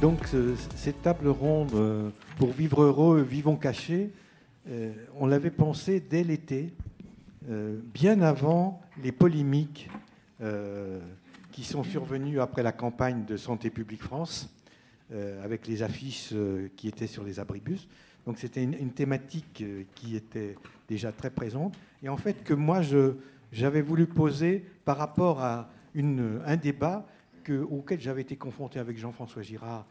Donc, cette table ronde pour vivre heureux, vivons cachés, on l'avait pensée dès l'été, bien avant les polémiques qui sont survenues après la campagne de Santé publique France, avec les affiches qui étaient sur les abribus. Donc, c'était une thématique qui était déjà très présente. Et en fait, que moi, j'avais voulu poser par rapport à un débat auquel j'avais été confronté avec Jean-François Girard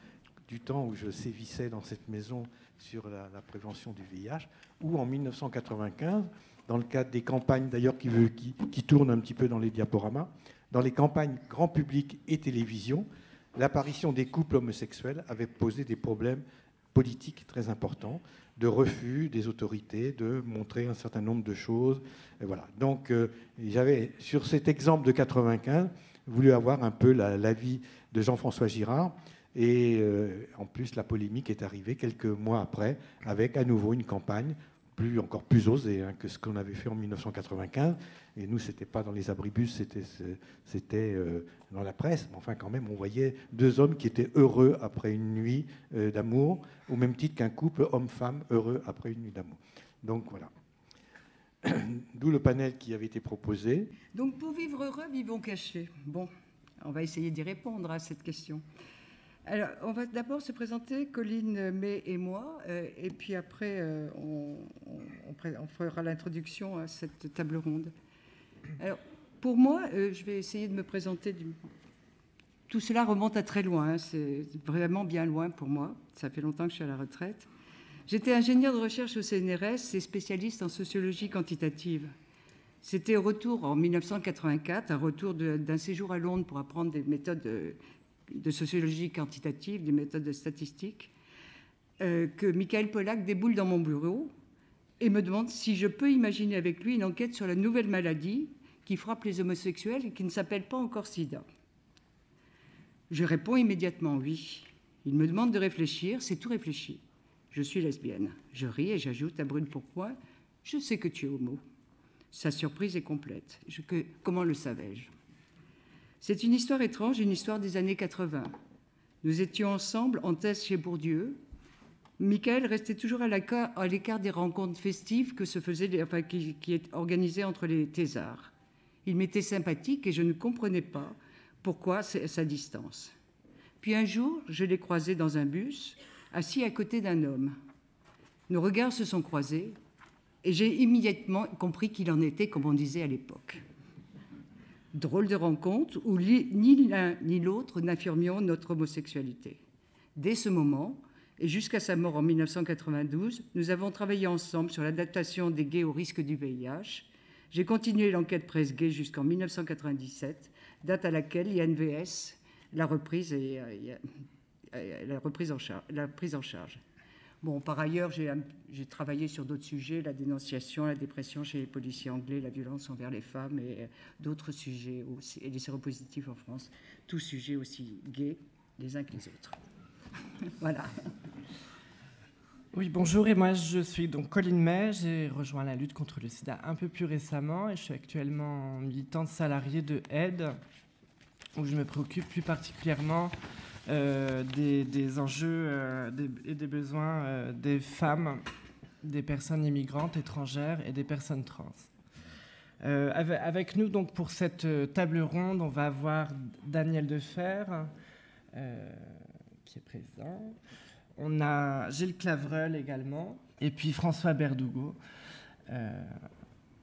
du temps où je sévissais dans cette maison sur la prévention du VIH, où en 1995, dans le cadre des campagnes d'ailleurs qui tournent un petit peu dans les diaporamas, dans les campagnes grand public et télévision, l'apparition des couples homosexuels avait posé des problèmes politiques très importants, de refus des autorités, de montrer un certain nombre de choses. Et voilà. Donc j'avais, sur cet exemple de 95, voulu avoir un peu l'avis de Jean-François Girard. Et en plus, la polémique est arrivée quelques mois après, avec à nouveau une campagne encore plus osée que ce qu'on avait fait en 1995. Et nous, ce n'était pas dans les abribus, c'était dans la presse. Mais enfin, quand même, on voyait deux hommes qui étaient heureux après une nuit d'amour, au même titre qu'un couple homme-femme heureux après une nuit d'amour. Donc voilà. D'où le panel qui avait été proposé. Donc, pour vivre heureux, vivons cachés. Bon, on va essayer d'y répondre à cette question. Alors, on va d'abord se présenter, Colline, May et moi, et puis après, on fera l'introduction à cette table ronde. Alors, pour moi, je vais essayer de me présenter. Tout cela remonte à très loin, c'est vraiment bien loin pour moi. Ça fait longtemps que je suis à la retraite. J'étais ingénieure de recherche au CNRS et spécialiste en sociologie quantitative. C'était au retour, en 1984, un retour d'un séjour à Londres pour apprendre des méthodes de sociologie quantitative, des méthodes de statistique, que Michael Pollack déboule dans mon bureau et me demande si je peux imaginer avec lui une enquête sur la nouvelle maladie qui frappe les homosexuels et qui ne s'appelle pas encore SIDA. Je réponds immédiatement oui. Il me demande de réfléchir, c'est tout réfléchi. Je suis lesbienne. Je ris et j'ajoute à brûle pourpoint, je sais que tu es homo. Sa surprise est complète. Comment le savais-je ? C'est une histoire étrange, une histoire des années 80. Nous étions ensemble en thèse chez Bourdieu. Michael restait toujours à l'écart des rencontres festives qui est organisées entre les thésards. Il m'était sympathique et je ne comprenais pas pourquoi sa distance. Puis un jour, je l'ai croisé dans un bus, assis à côté d'un homme. Nos regards se sont croisés et j'ai immédiatement compris qu'il en était, comme on disait à l'époque. Drôle de rencontre où ni l'un ni l'autre n'affirmions notre homosexualité. Dès ce moment, et jusqu'à sa mort en 1992, nous avons travaillé ensemble sur l'adaptation des gays au risque du VIH. J'ai continué l'enquête presse gay jusqu'en 1997, date à laquelle l'INVS l'a prise en charge. Bon, par ailleurs, j'ai travaillé sur d'autres sujets, la dénonciation, la dépression chez les policiers anglais, la violence envers les femmes et d'autres sujets aussi, et les séropositifs en France, tous sujets aussi gays les uns que les autres. Voilà. Oui, bonjour, et moi je suis donc Colline May, j'ai rejoint la lutte contre le sida un peu plus récemment et je suis actuellement militante salariée de AIDE, où je me préoccupe plus particulièrement des enjeux et des besoins des femmes, des personnes immigrantes, étrangères et des personnes trans. Avec nous, donc, pour cette table ronde, on va avoir Daniel Defer, qui est présent. On a Gilles Clavreul également, et puis François Berdugo.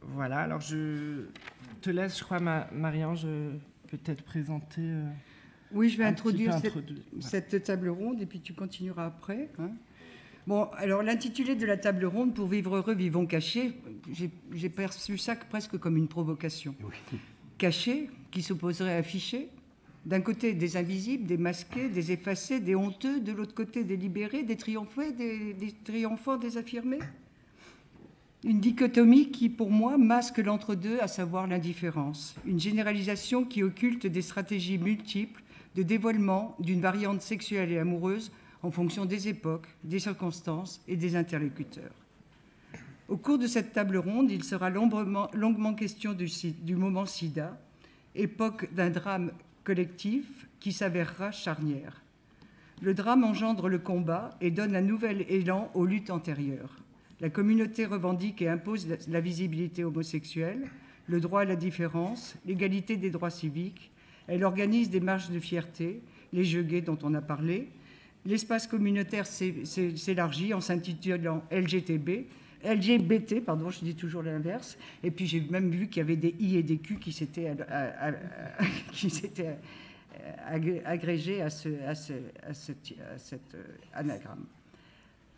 Voilà, alors je te laisse, je crois, Marie-Ange, peut-être présenter... Oui, je vais introduire cette table ronde et puis tu continueras après. Hein. Bon, alors l'intitulé de la table ronde, pour vivre heureux, vivons cachés, j'ai perçu ça presque comme une provocation. Oui. Caché, qui s'opposerait à affiché, D'un côté, des invisibles, des masqués, des effacés, des honteux, de l'autre côté, des libérés, des triomphants, des affirmés. Une dichotomie qui, pour moi, masque l'entre-deux, à savoir l'indifférence. Une généralisation qui occulte des stratégies multiples de dévoilement d'une variante sexuelle et amoureuse en fonction des époques, des circonstances et des interlocuteurs. Au cours de cette table ronde, il sera longuement question du moment SIDA, époque d'un drame collectif qui s'avérera charnière. Le drame engendre le combat et donne un nouvel élan aux luttes antérieures. La communauté revendique et impose la visibilité homosexuelle, le droit à la différence, l'égalité des droits civiques. Elle organise des marches de fierté, les jeux gays dont on a parlé. L'espace communautaire s'élargit en s'intitulant LGBT, je dis toujours l'inverse. Et puis j'ai même vu qu'il y avait des I et des Q qui s'étaient agrégés à cet anagramme.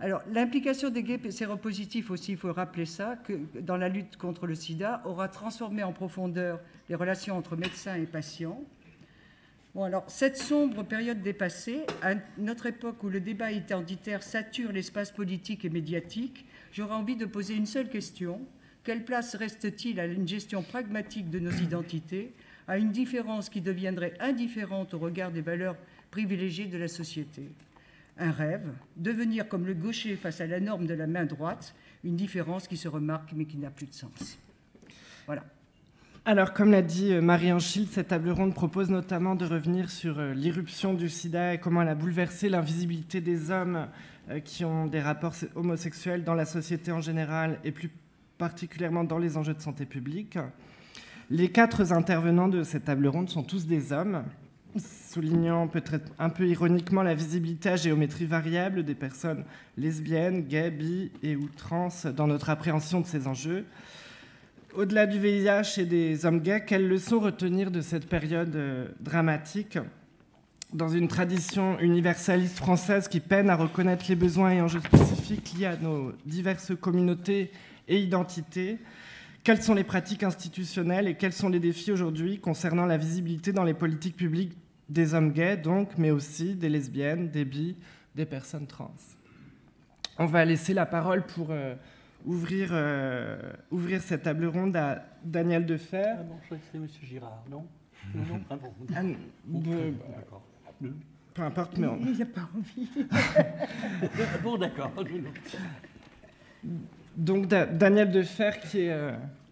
Alors, l'implication des gays séropositifs aussi, il faut rappeler ça, que dans la lutte contre le sida, aura transformé en profondeur les relations entre médecins et patients. Bon, alors, cette sombre période dépassée, à notre époque où le débat identitaire sature l'espace politique et médiatique, j'aurais envie de poser une seule question. Quelle place reste-t-il à une gestion pragmatique de nos identités, à une différence qui deviendrait indifférente au regard des valeurs privilégiées de la société ? Un rêve, devenir comme le gaucher face à la norme de la main droite, une différence qui se remarque mais qui n'a plus de sens. Voilà. Alors, comme l'a dit Marie-Ange Schild, cette table ronde propose notamment de revenir sur l'irruption du sida et comment elle a bouleversé l'invisibilité des hommes qui ont des rapports homosexuels dans la société en général et plus particulièrement dans les enjeux de santé publique. Les 4 intervenants de cette table ronde sont tous des hommes, soulignant peut-être un peu ironiquement la visibilité à géométrie variable des personnes lesbiennes, gays, bi et ou trans dans notre appréhension de ces enjeux. Au-delà du VIH et des hommes gays, quelles leçons retenir de cette période dramatique dans une tradition universaliste française qui peine à reconnaître les besoins et enjeux spécifiques liés à nos diverses communautés et identités? Quelles sont les pratiques institutionnelles et quels sont les défis aujourd'hui concernant la visibilité dans les politiques publiques des hommes gays, donc, mais aussi des lesbiennes, des bi, des personnes trans? On va laisser la parole pour ouvrir cette table ronde à Daniel Defer. Ah non, je croyais que c'était M. Girard, non? Non, ah bon. D'accord. Peu importe, mais il n'y a pas envie. Bon, d'accord. Donc, Daniel Defer, qui est...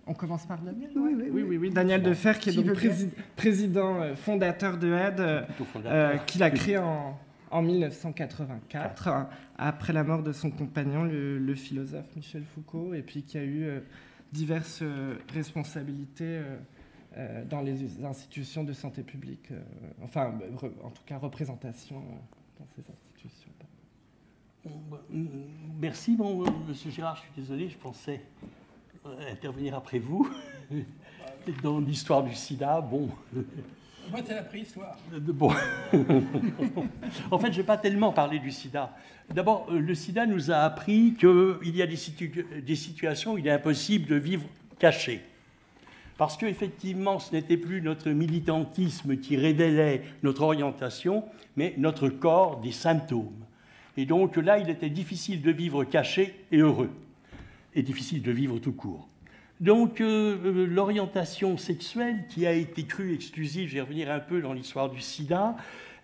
on commence par Daniel? Oui. Daniel Defer, qui est donc président fondateur de AIDE, qu'il a créé en 1984, après la mort de son compagnon, le philosophe Michel Foucault, et puis qui a eu diverses responsabilités dans les institutions de santé publique, en tout cas représentation dans ces institutions. Merci, Monsieur Girard, je suis désolé, je pensais intervenir après vous dans l'histoire du sida. Bon. Moi, c'est la préhistoire. Bon. En fait, je ne vais pas tellement parler du sida. D'abord, le sida nous a appris qu'il y a des situations où il est impossible de vivre caché. Parce qu'effectivement, ce n'était plus notre militantisme qui révélait notre orientation, mais notre corps des symptômes. Et donc là, il était difficile de vivre caché et heureux, et difficile de vivre tout court. Donc l'orientation sexuelle, qui a été crue exclusive, je vais revenir un peu dans l'histoire du sida,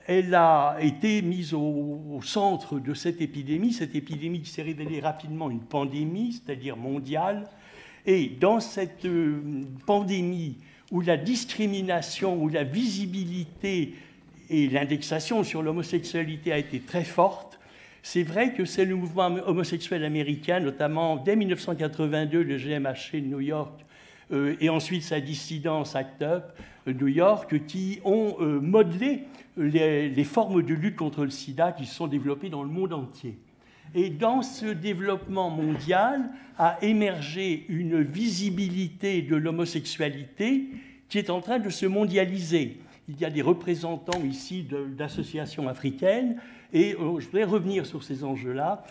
elle a été mise au centre de cette épidémie qui s'est révélée rapidement une pandémie, c'est-à-dire mondiale. Et dans cette pandémie où la discrimination, où la visibilité et l'indexation sur l'homosexualité a été très forte, c'est vrai que c'est le mouvement homosexuel américain, notamment dès 1982, le GMHC de New York, et ensuite sa dissidence ACT UP, New York, qui ont modelé les formes de lutte contre le sida qui se sont développées dans le monde entier. Et dans ce développement mondial a émergé une visibilité de l'homosexualité qui est en train de se mondialiser. Il y a des représentants ici d'associations africaines, et je voudrais revenir sur ces enjeux-là,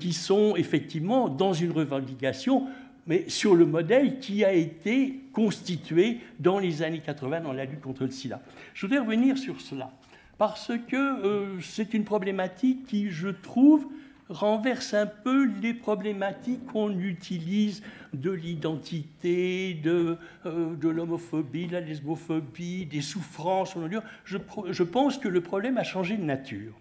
qui sont effectivement dans une revendication mais sur le modèle qui a été constitué dans les années 80 dans la lutte contre le sida. Je voudrais revenir sur cela, parce que c'est une problématique qui, je trouve, renverse un peu les problématiques qu'on utilise de l'identité, de l'homophobie, de la lesbophobie, des souffrances. Je pense que le problème a changé de nature.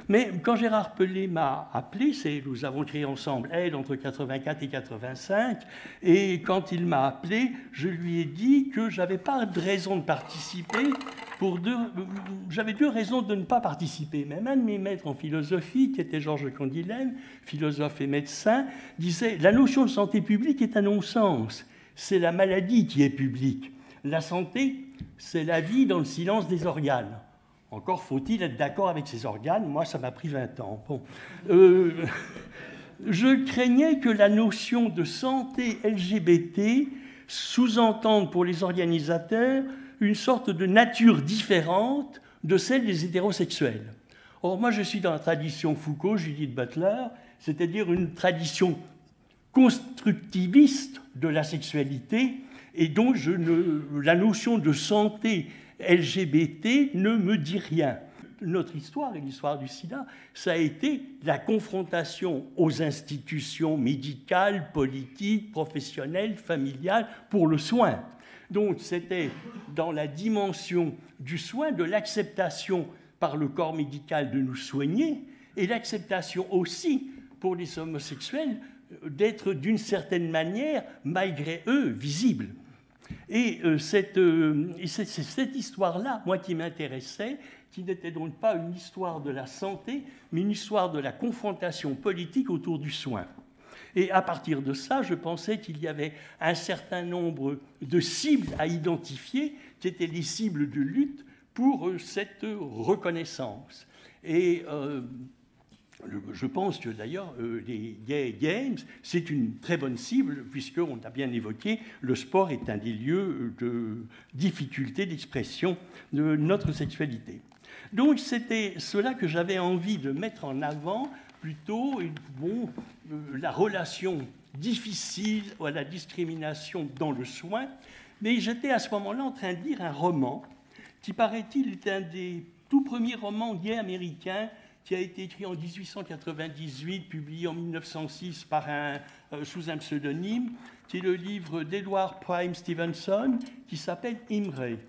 Mais quand Gérard Pelé m'a appelé, nous avons créé ensemble Aide entre 84 et 85, et quand il m'a appelé, je lui ai dit que je n'avais pas de raison de participer. J'avais deux raisons de ne pas participer. Même un de mes maîtres en philosophie, qui était Georges Candileine, philosophe et médecin, disait « La notion de santé publique est un non-sens. C'est la maladie qui est publique. La santé, c'est la vie dans le silence des organes. » Encore faut-il être d'accord avec ces organes. Moi, ça m'a pris 20 ans. Bon. Je craignais que la notion de santé LGBT sous-entende pour les organisateurs une sorte de nature différente de celle des hétérosexuels. Or, moi, je suis dans la tradition Foucault, Judith Butler, c'est-à-dire une tradition constructiviste de la sexualité, et donc la notion de santé LGBT ne me dit rien. Notre histoire et l'histoire du sida, ça a été la confrontation aux institutions médicales, politiques, professionnelles, familiales pour le soin. Donc c'était dans la dimension du soin, de l'acceptation par le corps médical de nous soigner, et l'acceptation aussi pour les homosexuels d'être d'une certaine manière, malgré eux, visibles. Et c'est cette histoire-là, moi, qui m'intéressait, qui n'était donc pas une histoire de la santé, mais une histoire de la confrontation politique autour du soin. Et à partir de ça, je pensais qu'il y avait un certain nombre de cibles à identifier, qui étaient les cibles de lutte pour cette reconnaissance. Et je pense que d'ailleurs, les Gay Games, c'est une très bonne cible, puisqu'on a bien évoqué, le sport est un des lieux de difficulté d'expression de notre sexualité. Donc c'était cela que j'avais envie de mettre en avant, plutôt la relation difficile à la discrimination dans le soin. Mais j'étais à ce moment-là en train de lire un roman qui, paraît-il, est un des tout premiers romans gays américains, qui a été écrit en 1898, publié en 1906 sous un pseudonyme, qui est le livre d'Edward Prime Stevenson, qui s'appelle Imre,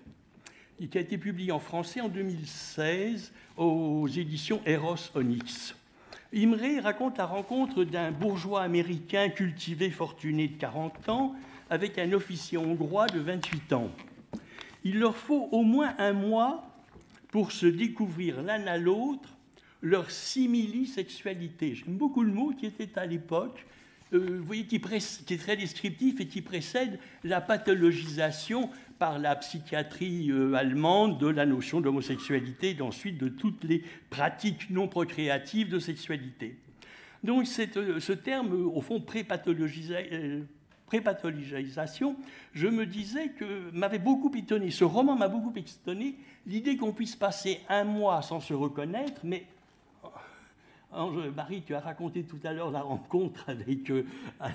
et qui a été publié en français en 2016 aux éditions Eros Onyx. Imre raconte la rencontre d'un bourgeois américain cultivé, fortuné de 40 ans, avec un officier hongrois de 28 ans. Il leur faut au moins un mois pour se découvrir l'un à l'autre leur similisexualité. J'aime beaucoup le mot qui était à l'époque, vous voyez, qui est très descriptif et qui précède la pathologisation par la psychiatrie allemande de la notion d'homosexualité et ensuite de toutes les pratiques non procréatives de sexualité. Donc ce terme, au fond, prépathologisation, je me disais que m'avait beaucoup étonné, ce roman m'a beaucoup étonné, l'idée qu'on puisse passer un mois sans se reconnaître, mais Marie, tu as raconté tout à l'heure la rencontre avec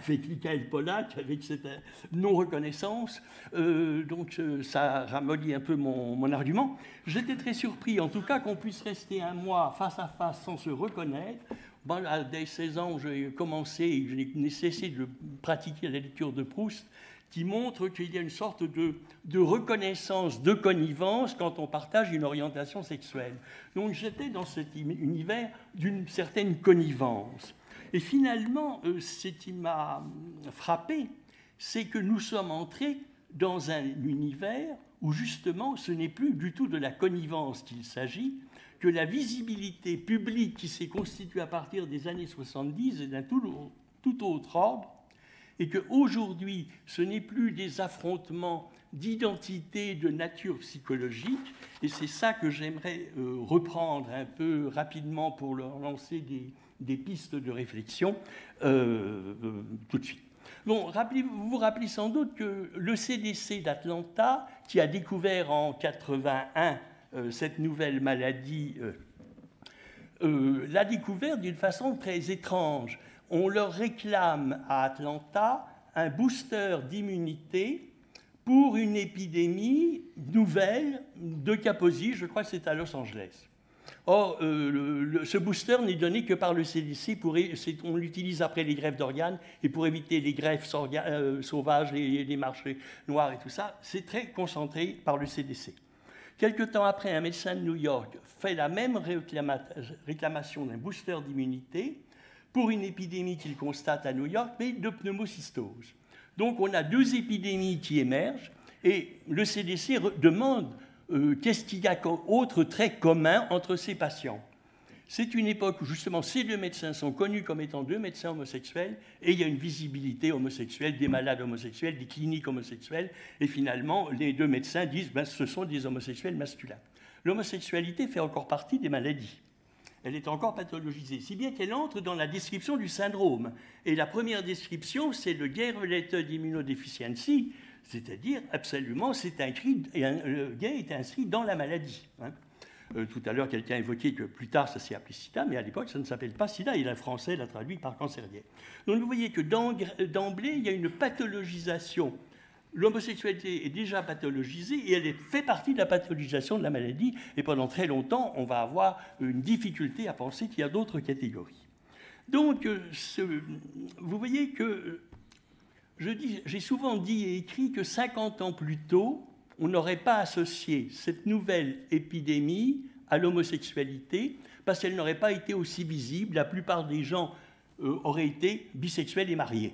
Michael Pollack, avec cette non-reconnaissance, donc ça ramollit un peu mon argument. J'étais très surpris, en tout cas, qu'on puisse rester un mois face à face sans se reconnaître. Bon, dès 16 ans, j'ai commencé, je n'ai cessé de pratiquer la lecture de Proust, qui montre qu'il y a une sorte de reconnaissance, de connivence quand on partage une orientation sexuelle. Donc j'étais dans cet univers d'une certaine connivence. Et finalement, ce qui m'a frappé, c'est que nous sommes entrés dans un univers où justement ce n'est plus du tout de la connivence qu'il s'agit, que la visibilité publique qui s'est constituée à partir des années 70 est d'un tout autre ordre, et qu'aujourd'hui, ce n'est plus des affrontements d'identité de nature psychologique, et c'est ça que j'aimerais reprendre un peu rapidement pour leur lancer des pistes de réflexion tout de suite. Bon, vous vous rappelez sans doute que le CDC d'Atlanta, qui a découvert en 1981 cette nouvelle maladie, l'a découvert d'une façon très étrange. On leur réclame à Atlanta un booster d'immunité pour une épidémie nouvelle de Kaposi, je crois que c'est à Los Angeles. Or, ce booster n'est donné que par le CDC, on l'utilise après les greffes d'organes, et pour éviter les greffes sauvages, les marchés noirs et tout ça, c'est très concentré par le CDC. Quelque temps après, un médecin de New York fait la même réclamation d'un booster d'immunité pour une épidémie qu'il constate à New York, mais de pneumocystose. Donc on a deux épidémies qui émergent et le CDC demande qu'est-ce qu'il y a autre trait commun entre ces patients. C'est une époque où justement ces deux médecins sont connus comme étant deux médecins homosexuels et il y a une visibilité homosexuelle des malades homosexuels, des cliniques homosexuelles et finalement les deux médecins disent ce sont des homosexuels masculins. L'homosexualité fait encore partie des maladies. Elle est encore pathologisée, si bien qu'elle entre dans la description du syndrome. Et la première description, c'est le gay-related immunodeficiency, c'est-à-dire absolument, le gay est inscrit dans la maladie. Hein. Tout à l'heure, quelqu'un évoquait que plus tard, ça s'est appelé sida, mais à l'époque, ça ne s'appelle pas sida, et le français l'a traduit par cancérienne. Donc vous voyez que d'emblée, il y a une pathologisation. L'homosexualité est déjà pathologisée et elle fait partie de la pathologisation de la maladie. Et pendant très longtemps, on va avoir une difficulté à penser qu'il y a d'autres catégories. Donc, vous voyez que j'ai souvent dit et écrit que 50 ans plus tôt, on n'aurait pas associé cette nouvelle épidémie à l'homosexualité parce qu'elle n'aurait pas été aussi visible. La plupart des gens auraient été bisexuels et mariés.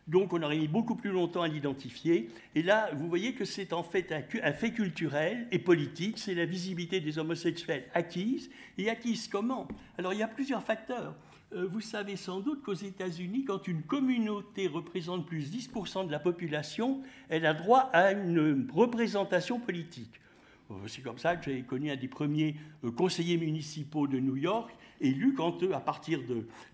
Donc on aurait mis beaucoup plus longtemps à l'identifier. Et là, vous voyez que c'est en fait un fait culturel et politique. C'est la visibilité des homosexuels acquise. Et acquise comment? Alors il y a plusieurs facteurs. Vous savez sans doute qu'aux États-Unis, quand une communauté représente plus de 10% de la population, elle a droit à une représentation politique. C'est comme ça que j'ai connu un des premiers conseillers municipaux de New York, élu quand, il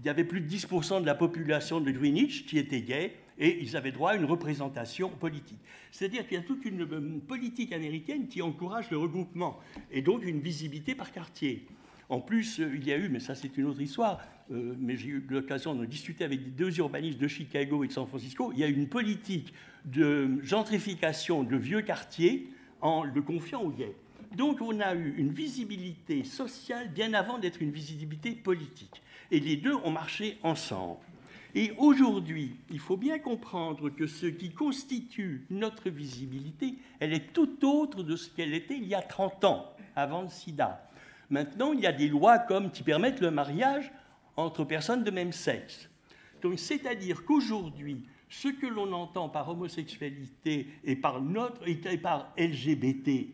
y avait plus de 10% de la population de Greenwich qui était gay, et ils avaient droit à une représentation politique. C'est-à-dire qu'il y a toute une politique américaine qui encourage le regroupement, et donc une visibilité par quartier. En plus, il y a eu, mais ça c'est une autre histoire, mais j'ai eu l'occasion de discuter avec deux urbanistes de Chicago et de San Francisco, il y a eu une politique de gentrification de vieux quartiers en le confiant aux gays. Donc on a eu une visibilité sociale bien avant d'être une visibilité politique. Et les deux ont marché ensemble. Et aujourd'hui, il faut bien comprendre que ce qui constitue notre visibilité, elle est tout autre de ce qu'elle était il y a 30 ans, avant le sida. Maintenant, il y a des lois qui permettent le mariage entre personnes de même sexe. Donc, c'est-à-dire qu'aujourd'hui, ce que l'on entend par homosexualité et par LGBT,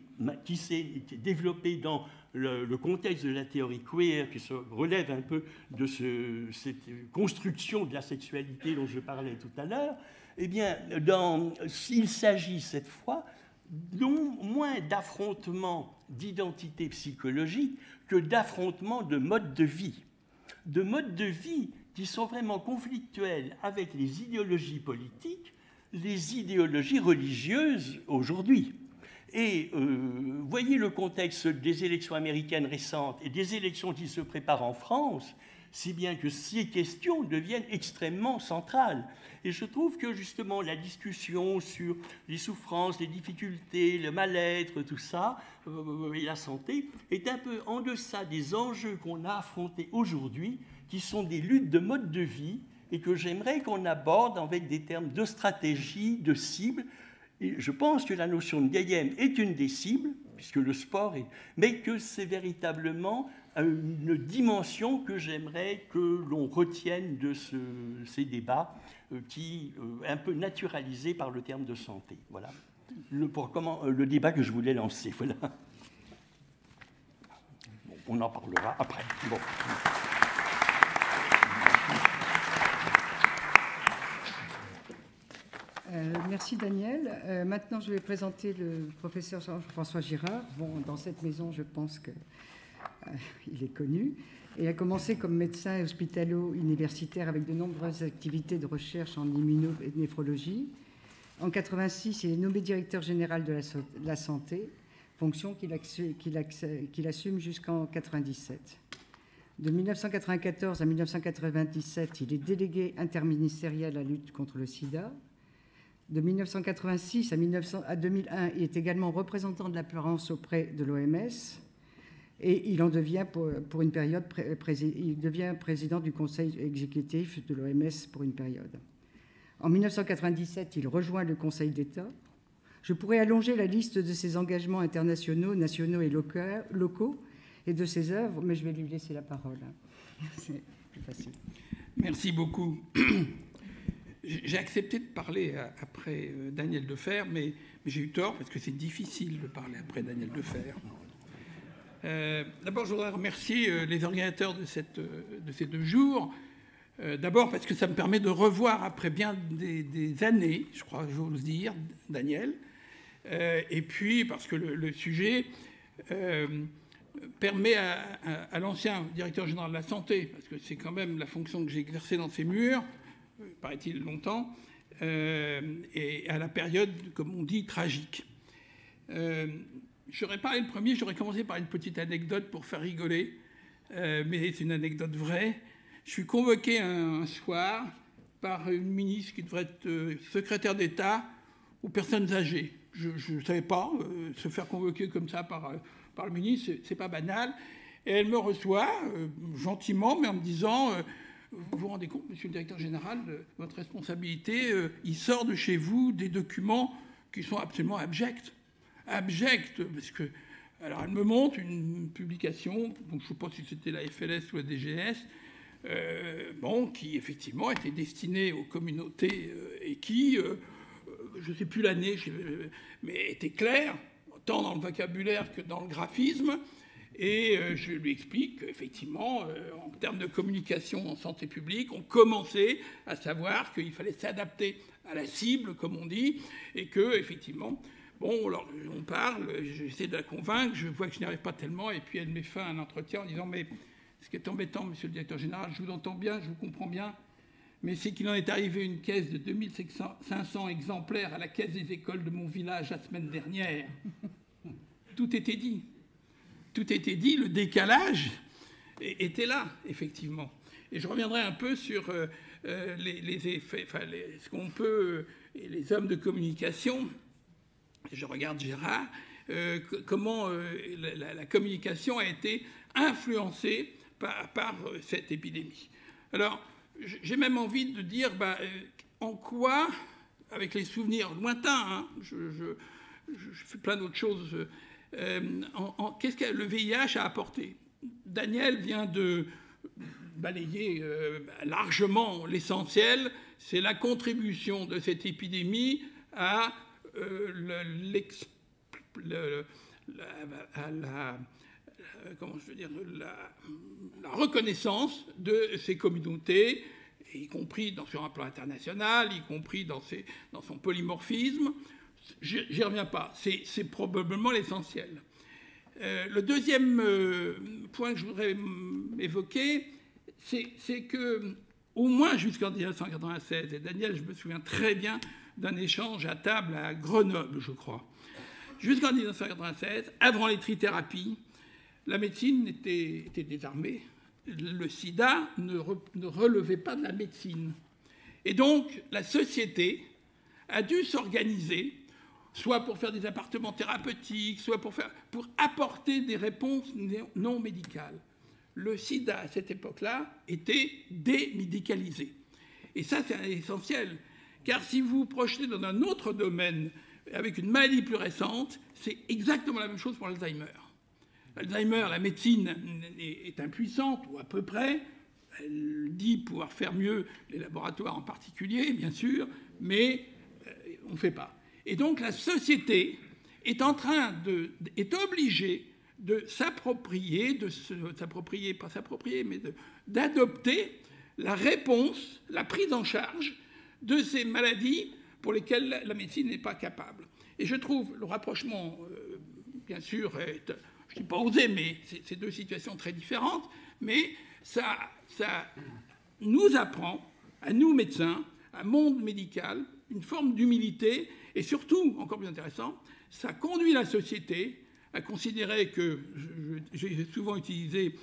qui s'est développé dans le contexte de la théorie queer, qui se relève un peu de cette construction de la sexualité dont je parlais tout à l'heure, eh bien, il s'agit cette fois non moins d'affrontements d'identité psychologique que d'affrontements de modes de vie. De modes de vie qui sont vraiment conflictuels avec les idéologies politiques, les idéologies religieuses aujourd'hui. Et voyez le contexte des élections américaines récentes et des élections qui se préparent en France, si bien que ces questions deviennent extrêmement centrales. Et je trouve que justement la discussion sur les souffrances, les difficultés, le mal-être, tout ça, et la santé, est un peu en deçà des enjeux qu'on a affrontés aujourd'hui, qui sont des luttes de mode de vie, et que j'aimerais qu'on aborde avec des termes de stratégie, de cible. Et je pense que la notion de Gayem est une des cibles, puisque le sport est... mais que c'est véritablement une dimension que j'aimerais que l'on retienne de ces débats qui est un peu naturalisé par le terme de santé. Voilà le débat que je voulais lancer. Voilà. Bon, on en parlera après. Bon. Merci Daniel. Maintenant, je vais présenter le professeur Jean-François Girard. Bon, dans cette maison, je pense qu'il est connu. Il a commencé comme médecin hospitalo-universitaire avec de nombreuses activités de recherche en immunonéphrologie. En 1986, il est nommé directeur général de la santé, fonction qu'il assume jusqu'en 1997. De 1994 à 1997, il est délégué interministériel à la lutte contre le sida. De 1986 à 2001, il est également représentant de la France auprès de l'OMS. Et il en devient, pour une période, il devient président du conseil exécutif de l'OMS pour une période. En 1997, il rejoint le Conseil d'État. Je pourrais allonger la liste de ses engagements internationaux, nationaux et locaux, et de ses œuvres, mais je vais lui laisser la parole. C'est plus facile. Merci beaucoup. J'ai accepté de parler après Daniel Defer, mais j'ai eu tort parce que c'est difficile de parler après Daniel Defer. D'abord, je voudrais remercier les organisateurs de ces 2 jours. D'abord parce que ça me permet de revoir après bien des années, je crois, j'ose dire, Daniel. Et puis parce que le sujet permet à l'ancien directeur général de la santé, parce que c'est quand même la fonction que j'ai exercée dans ces murs, paraît-il longtemps, et à la période, comme on dit, tragique. J'aurais parlé le premier, j'aurais commencé par une petite anecdote pour faire rigoler, mais c'est une anecdote vraie. Je suis convoqué un soir par une ministre qui devrait être secrétaire d'État aux personnes âgées. Je ne savais pas se faire convoquer comme ça par le ministre, c'est pas banal. Et elle me reçoit gentiment, mais en me disant vous vous rendez compte, monsieur le directeur général, de votre responsabilité, il sort de chez vous des documents qui sont absolument abjects. Abjects, parce que... Alors elle me montre une publication, donc je ne sais pas si c'était la FLS ou la DGS, qui effectivement était destinée aux communautés et qui, je ne sais plus l'année, mais était claire, tant dans le vocabulaire que dans le graphisme. Et je lui explique qu'effectivement, en termes de communication en santé publique, on commençait à savoir qu'il fallait s'adapter à la cible, comme on dit, et que effectivement, bon, alors on parle, j'essaie de la convaincre, je vois que je n'y arrive pas tellement, et puis elle met fin à un entretien en disant « Mais ce qui est embêtant, monsieur le directeur général, je vous entends bien, je vous comprends bien, mais c'est qu'il en est arrivé une caisse de 2500 exemplaires à la caisse des écoles de mon village la semaine dernière. » Tout était dit. Tout était dit, le décalage était là, effectivement. Et je reviendrai un peu sur les effets, enfin, ce qu'on peut, et les hommes de communication. Je regarde Gérard, comment la communication a été influencée par cette épidémie. Alors, j'ai même envie de dire en quoi, avec les souvenirs lointains, hein, je fais plein d'autres choses, qu'est-ce que le VIH a apporté. Daniel vient de balayer largement l'essentiel, c'est la contribution de cette épidémie à la reconnaissance de ces communautés, y compris sur un plan international, y compris dans son polymorphisme. J'y reviens pas, c'est probablement l'essentiel. Le deuxième point que je voudrais évoquer, c'est que, au moins jusqu'en 1996, et Daniel, je me souviens très bien d'un échange à table à Grenoble, je crois. Jusqu'en 1996, avant les trithérapies, la médecine était désarmée. Le sida ne relevait pas de la médecine. Et donc, la société a dû s'organiser, soit pour faire des appartements thérapeutiques, soit pour apporter des réponses non médicales. Le sida, à cette époque-là, était démédicalisé. Et ça, c'est essentiel. Car si vous vous projetez dans un autre domaine, avec une maladie plus récente, c'est exactement la même chose pour l'Alzheimer. L'Alzheimer, la médecine est impuissante, ou à peu près. Elle dit pouvoir faire mieux, les laboratoires en particulier, bien sûr, mais on ne fait pas. Et donc la société est obligée de s'approprier, mais d'adopter la réponse, la prise en charge de ces maladies pour lesquelles la médecine n'est pas capable. Et je trouve le rapprochement, bien sûr, je ne dis pas osé, mais c'est deux situations très différentes, mais ça nous apprend, à nous médecins, à un monde médical, une forme d'humilité, et surtout, encore plus intéressant, ça conduit la société à considérer que, j'ai souvent utilisé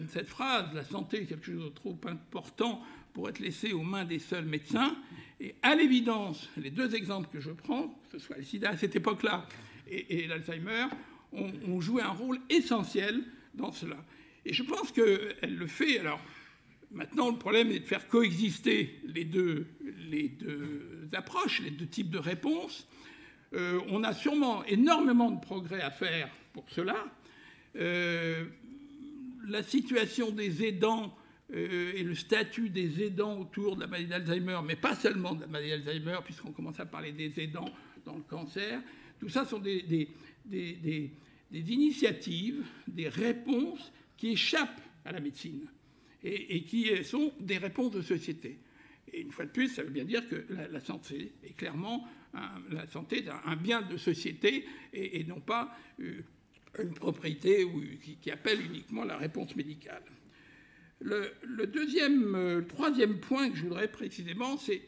cette phrase, la santé est quelque chose de trop important pour être laissé aux mains des seuls médecins. Et à l'évidence, les deux exemples que je prends, que ce soit le sida à cette époque-là et l'Alzheimer, ont joué un rôle essentiel dans cela. Et je pense qu'elle le fait. Alors, maintenant, le problème est de faire coexister les deux approches, les deux types de réponses. On a sûrement énormément de progrès à faire pour cela. La situation des aidants et le statut des aidants autour de la maladie d'Alzheimer, mais pas seulement de la maladie d'Alzheimer, puisqu'on commence à parler des aidants dans le cancer, tout ça sont des initiatives, des réponses qui échappent à la médecine et qui sont des réponses de société. Et une fois de plus, ça veut bien dire que la santé est clairement un bien de société et non pas une propriété qui appelle uniquement la réponse médicale. Le troisième point que je voudrais précisément, c'est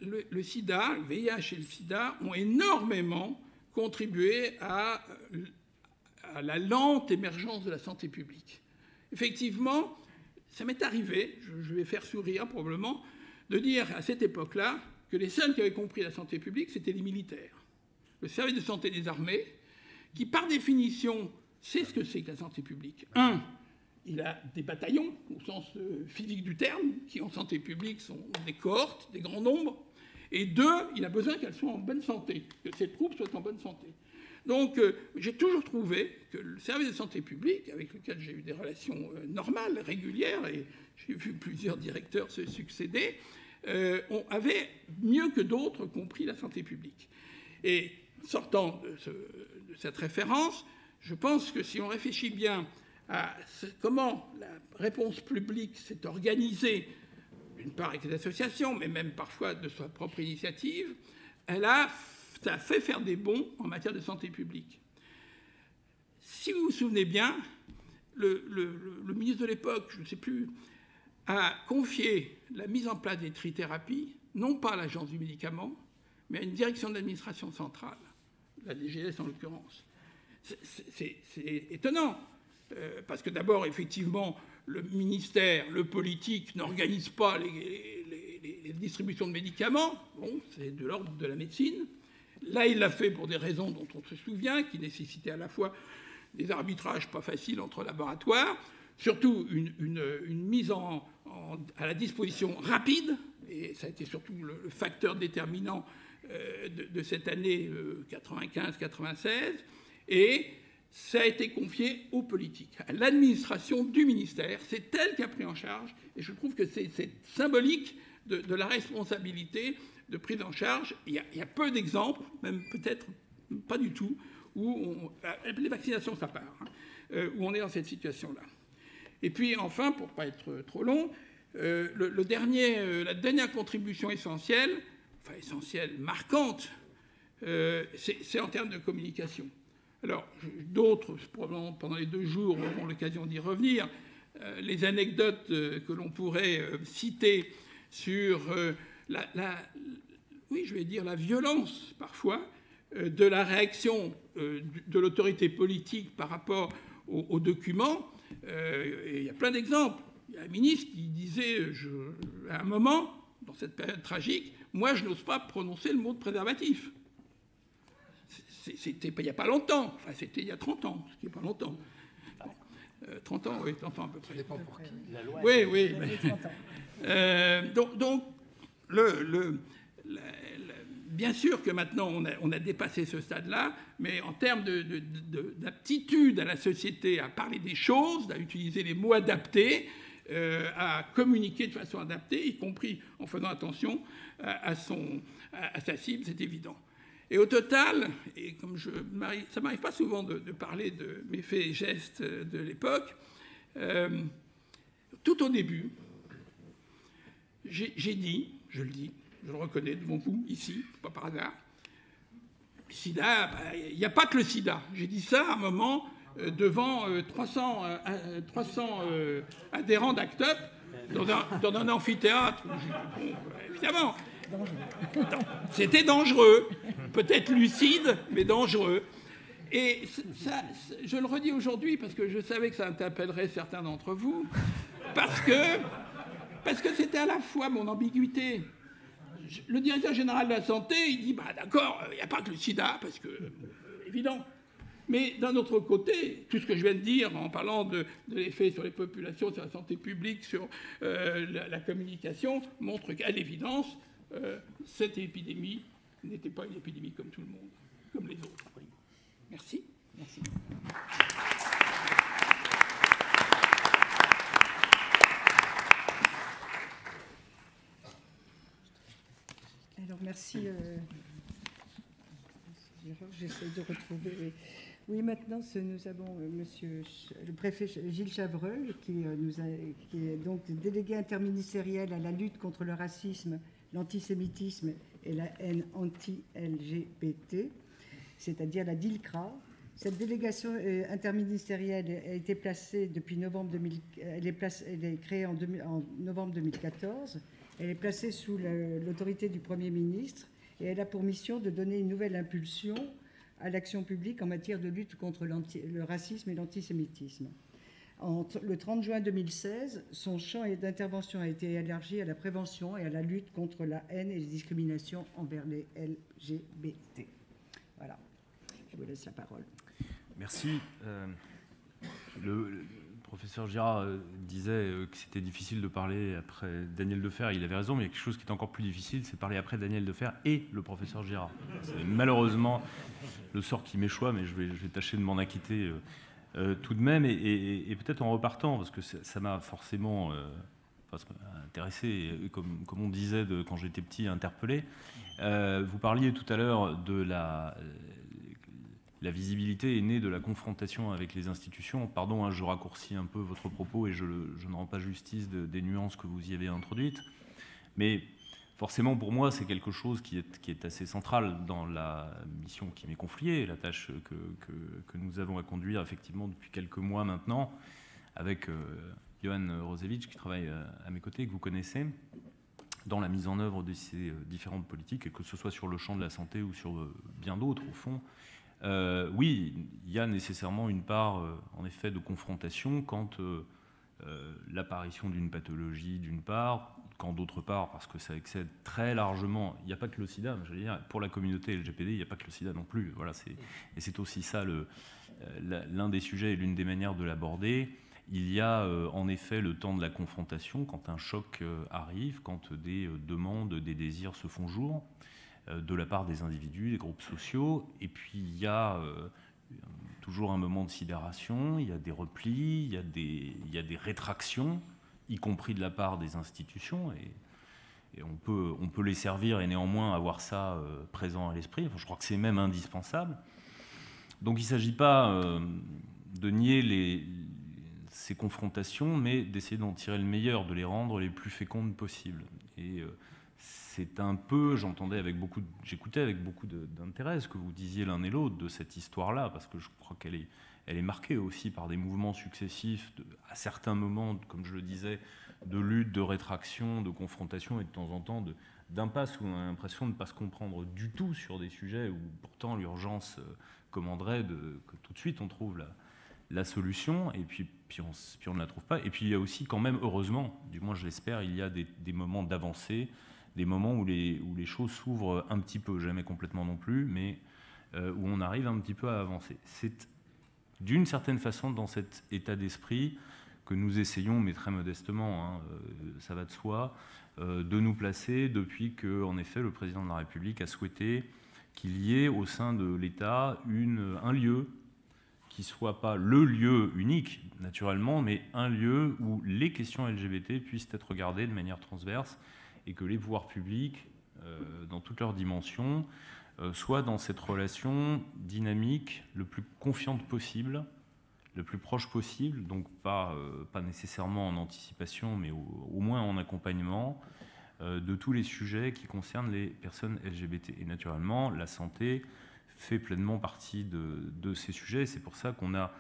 le sida, le VIH et le sida ont énormément contribué à la lente émergence de la santé publique. Effectivement, ça m'est arrivé, je vais faire sourire probablement, de dire à cette époque-là que les seuls qui avaient compris la santé publique, c'était les militaires. Le service de santé des armées, qui par définition sait ce que c'est que la santé publique. Un, il a des bataillons, au sens physique du terme, qui en santé publique sont des cohortes, des grands nombres. Et deux, il a besoin qu'elles soient en bonne santé, que ces troupes soient en bonne santé. Donc, j'ai toujours trouvé que le service de santé publique, avec lequel j'ai eu des relations normales, régulières, et j'ai vu plusieurs directeurs se succéder, avait mieux que d'autres compris la santé publique. Et sortant de cette référence, je pense que si on réfléchit bien à comment la réponse publique s'est organisée, d'une part avec les associations, mais même parfois de sa propre initiative, ça a fait faire des bonds en matière de santé publique. Si vous vous souvenez bien, le ministre de l'époque, je ne sais plus, a confié la mise en place des trithérapies, non pas à l'Agence du médicament, mais à une direction d'administration centrale, la DGS en l'occurrence. C'est étonnant, parce que d'abord, effectivement, le ministère, le politique, n'organise pas les distributions de médicaments. Bon, c'est de l'ordre de la médecine. Là, il l'a fait pour des raisons dont on se souvient, qui nécessitaient à la fois des arbitrages pas faciles entre laboratoires, surtout une mise à la disposition rapide, et ça a été surtout le facteur déterminant de cette année 95-96, et ça a été confié aux politiques, à l'administration du ministère. C'est elle qui a pris en charge, et je trouve que c'est symbolique de la responsabilité de prise en charge. Il y a peu d'exemples, même peut-être pas du tout, où les vaccinations, ça part, où on est dans cette situation-là. Et puis enfin, pour ne pas être trop long, la dernière contribution essentielle, marquante, c'est en termes de communication. Alors, d'autres, probablement pendant les 2 jours, auront l'occasion d'y revenir. Les anecdotes que l'on pourrait citer sur la violence, parfois, de la réaction de l'autorité politique par rapport aux documents. Et il y a plein d'exemples. Il y a un ministre qui disait, à un moment, dans cette période tragique, « Moi, je n'ose pas prononcer le mot de préservatif ». C'était il n'y a pas longtemps. Enfin, c'était il y a 30 ans, ce qui n'est pas longtemps. 30 ans, oui, 30 ans à peu près. Ça dépend pour qui. La loi. Oui, oui. Donc, bien sûr que maintenant, on a dépassé ce stade-là, mais en termes d'aptitude à la société à parler des choses, à utiliser les mots adaptés, à communiquer de façon adaptée, y compris en faisant attention à sa cible, c'est évident. Et au total, et comme ça ne m'arrive pas souvent de parler de mes faits et gestes de l'époque, tout au début, j'ai dit, je le reconnais devant vous, ici, pas par hasard, le sida, il n'y a pas que le sida. J'ai dit ça à un moment devant 300 adhérents d'ACT UP dans un amphithéâtre. Bon, évidemment, c'était dangereux, peut-être lucide, mais dangereux. Et ça, je le redis aujourd'hui parce que je savais que ça interpellerait certains d'entre vous, parce que c'était à la fois mon ambiguïté. Le directeur général de la santé, il dit, bah d'accord, il n'y a pas que le sida, parce que, évident. Mais d'un autre côté, tout ce que je viens de dire en parlant de l'effet sur les populations, sur la santé publique, sur la communication, montre qu'à l'évidence, cette épidémie n'était pas une épidémie comme tout le monde, comme les autres. Merci. Merci. Alors, merci. J'essaie de retrouver. Oui, maintenant, nous avons monsieur le préfet Gilles Chavreul, qui est donc délégué interministériel à la lutte contre le racisme, l'antisémitisme et la haine anti-LGBT, c'est-à-dire la DILCRA. Cette délégation interministérielle a été placée depuis novembre 2000. Elle est créée en novembre 2014. Elle est placée sous l'autorité du Premier ministre et elle a pour mission de donner une nouvelle impulsion à l'action publique en matière de lutte contre le racisme et l'antisémitisme. Le 30 juin 2016, son champ d'intervention a été élargi à la prévention et à la lutte contre la haine et les discriminations envers les LGBT. Voilà, je vous laisse la parole. Merci. Le professeur Girard disait que c'était difficile de parler après Daniel Defer. Il avait raison, mais il y a quelque chose qui est encore plus difficile, c'est parler après Daniel Defer et le professeur Girard. C'est malheureusement le sort qui m'échoit, mais je vais tâcher de m'en acquitter tout de même. Et peut-être en repartant, parce que ça m'a forcément intéressé, comme on disait quand j'étais petit, interpellé. Vous parliez tout à l'heure de la visibilité est née de la confrontation avec les institutions. Pardon, je raccourcis un peu votre propos et je ne rends pas justice des nuances que vous y avez introduites. Mais forcément, pour moi, c'est quelque chose qui est assez central dans la mission qui m'est confiée, la tâche que nous avons à conduire effectivement depuis quelques mois maintenant, avec Johan Rosevich qui travaille à mes côtés, que vous connaissez, dans la mise en œuvre de ces différentes politiques, et que ce soit sur le champ de la santé ou sur bien d'autres, au fond. Oui, il y a nécessairement une part, en effet, de confrontation quand l'apparition d'une pathologie, d'une part, quand d'autre part, parce que ça excède très largement, il n'y a pas que le sida, je veux dire, pour la communauté LGBT, il n'y a pas que le sida non plus. Voilà, et c'est aussi ça l'un des sujets et l'une des manières de l'aborder. Il y a en effet le temps de la confrontation, quand un choc arrive, quand des demandes, des désirs se font jour, de la part des individus, des groupes sociaux, et puis il y a toujours un moment de sidération, il y a des replis, il y a des rétractions, y compris de la part des institutions, et on peut les servir et néanmoins avoir ça présent à l'esprit. Enfin, je crois que c'est même indispensable. Donc il ne s'agit pas de nier ces confrontations, mais d'essayer d'en tirer le meilleur, de les rendre les plus fécondes possibles. Et c'est un peu, j'écoutais avec beaucoup d'intérêt ce que vous disiez l'un et l'autre de cette histoire-là, parce que je crois qu'elle est marquée aussi par des mouvements successifs, à certains moments, comme je le disais, de lutte, de rétraction, de confrontation et de temps en temps d'impasse où on a l'impression de ne pas se comprendre du tout sur des sujets où pourtant l'urgence commanderait que tout de suite on trouve la solution, et puis on ne la trouve pas. Et puis il y a aussi quand même, heureusement, du moins je l'espère, il y a des moments d'avancée, des moments où les choses s'ouvrent un petit peu, jamais complètement non plus, mais où on arrive un petit peu à avancer. C'est d'une certaine façon dans cet état d'esprit que nous essayons, mais très modestement, ça va de soi, de nous placer depuis que, en effet, le président de la République a souhaité qu'il y ait au sein de l'État un lieu qui ne soit pas le lieu unique, naturellement, mais un lieu où les questions LGBT puissent être regardées de manière transverse et que les pouvoirs publics, dans toutes leurs dimensions, soient dans cette relation dynamique le plus confiante possible, le plus proche possible, donc pas nécessairement en anticipation, mais au moins en accompagnement de tous les sujets qui concernent les personnes LGBT. Et naturellement, la santé fait pleinement partie de ces sujets. C'est pour ça qu'on a,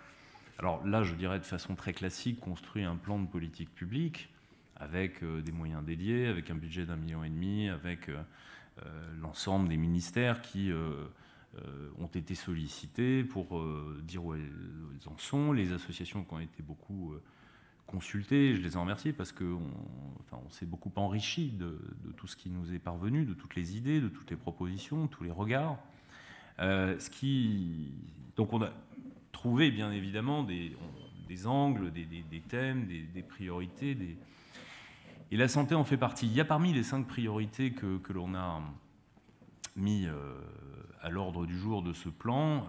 alors là, je dirais de façon très classique, construit un plan de politique publique avec des moyens dédiés, avec un budget d'1,5 million, avec l'ensemble des ministères qui ont été sollicités pour dire où elles en sont. Les associations qui ont été beaucoup consultées, je les en remercie parce qu'on s'est beaucoup enrichi de tout ce qui nous est parvenu, de toutes les idées, de toutes les propositions, tous les regards. Donc on a trouvé bien évidemment des angles, des thèmes, des priorités. Et la santé en fait partie. Il y a parmi les 5 priorités que l'on a mis à l'ordre du jour de ce plan,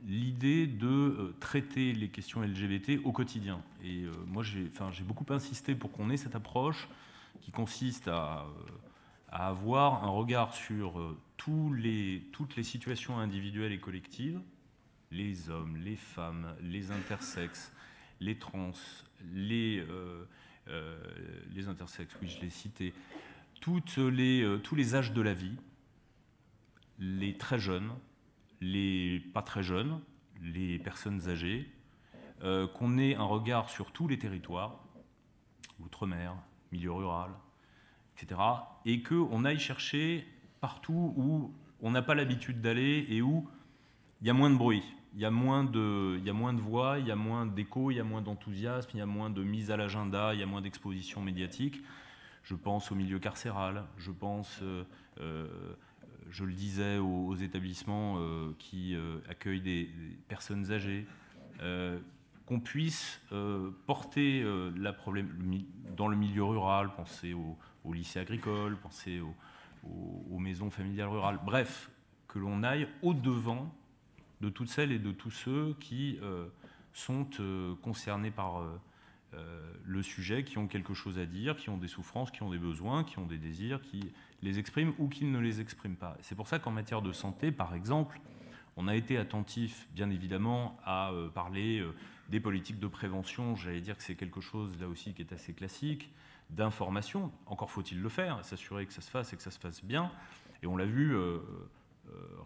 l'idée de traiter les questions LGBT au quotidien. Et moi, j'ai beaucoup insisté pour qu'on ait cette approche qui consiste à avoir un regard sur toutes les situations individuelles et collectives, les hommes, les femmes, les intersexes, les trans, les intersexes, oui, je l'ai cité, tous les âges de la vie, les très jeunes, les pas très jeunes, les personnes âgées, qu'on ait un regard sur tous les territoires, outre-mer, milieu rural, etc., et qu'on aille chercher partout où on n'a pas l'habitude d'aller et où il y a moins de bruit, il y a moins de voix, il y a moins d'écho, il y a moins d'enthousiasme, il y a moins de mise à l'agenda, il y a moins d'exposition médiatique. Je pense au milieu carcéral, je pense, je le disais, aux établissements qui accueillent des personnes âgées, qu'on puisse porter dans le milieu rural, penser au lycée agricole, penser aux maisons familiales rurales, bref, que l'on aille au-devant de toutes celles et de tous ceux qui sont concernés par le sujet, qui ont quelque chose à dire, qui ont des souffrances, qui ont des besoins, qui ont des désirs, qui les expriment ou qui ne les expriment pas. C'est pour ça qu'en matière de santé, par exemple, on a été attentif, bien évidemment, à parler des politiques de prévention. J'allais dire que c'est quelque chose, là aussi, qui est assez classique, d'information. Encore faut-il le faire, s'assurer que ça se fasse et que ça se fasse bien. Et on l'a vu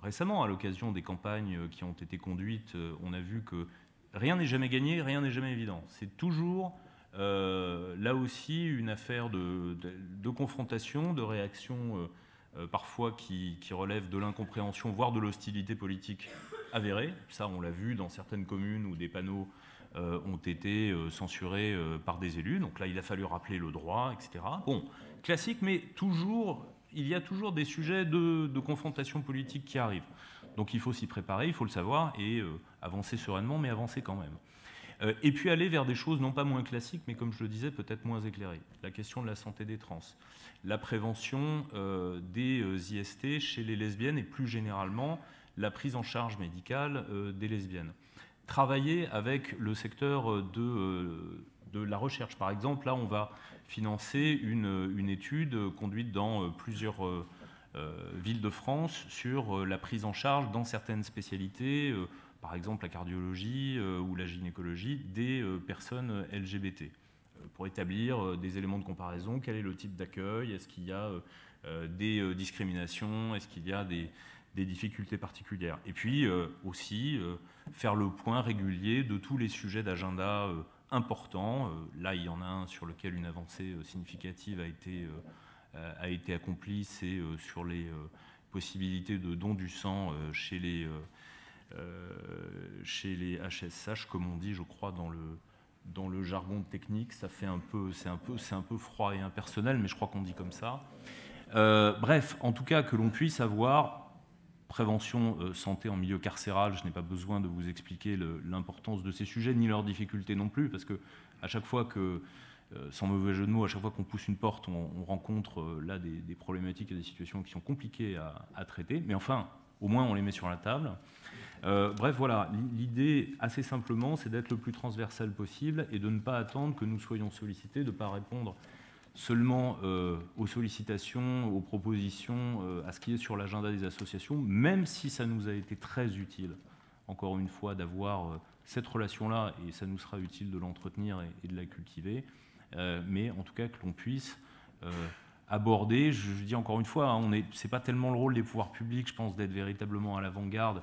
récemment, à l'occasion des campagnes qui ont été conduites, on a vu que rien n'est jamais gagné, rien n'est jamais évident. C'est toujours, là aussi, une affaire de confrontation, de réaction parfois qui relève de l'incompréhension, voire de l'hostilité politique avérée. Ça, on l'a vu dans certaines communes où des panneaux ont été censurés par des élus. Donc là, il a fallu rappeler le droit, etc. Bon, classique, mais il y a toujours des sujets de confrontation politique qui arrivent. Donc il faut s'y préparer, il faut le savoir, et avancer sereinement, mais avancer quand même. Et puis aller vers des choses non pas moins classiques, mais comme je le disais, peut-être moins éclairées. La question de la santé des trans, la prévention des IST chez les lesbiennes et plus généralement la prise en charge médicale des lesbiennes. Travailler avec le secteur de la recherche. Par exemple, là, on va financer une étude conduite dans plusieurs villes de France sur la prise en charge dans certaines spécialités, par exemple la cardiologie ou la gynécologie, des personnes LGBT, pour établir des éléments de comparaison. Quel est le type d'accueil? Est-ce qu'il y a des discriminations? Est-ce qu'il y a des difficultés particulières? Et puis aussi faire le point régulier de tous les sujets d'agenda importants. Là, il y en a un sur lequel une avancée significative a été accomplie, c'est sur les possibilités de don du sang chez les HSH, comme on dit, je crois, dans le jargon technique. Ça fait c'est un peu froid et impersonnel, mais je crois qu'on dit comme ça. Bref, en tout cas, que l'on puisse avoir prévention santé en milieu carcéral. Je n'ai pas besoin de vous expliquer l'importance de ces sujets, ni leurs difficultés non plus, parce que à chaque fois que, sans mauvais jeu de mots, à chaque fois qu'on pousse une porte, on rencontre là des problématiques et des situations qui sont compliquées à traiter. Mais enfin, au moins, on les met sur la table. Bref, voilà, l'idée, assez simplement, c'est d'être le plus transversal possible et de ne pas attendre que nous soyons sollicités, de ne pas répondre seulement aux sollicitations, aux propositions, à ce qui est sur l'agenda des associations, même si ça nous a été très utile, encore une fois, d'avoir cette relation-là, et ça nous sera utile de l'entretenir et de la cultiver, mais en tout cas que l'on puisse aborder, je dis encore une fois, hein, c'est pas tellement le rôle des pouvoirs publics, je pense, d'être véritablement à l'avant-garde,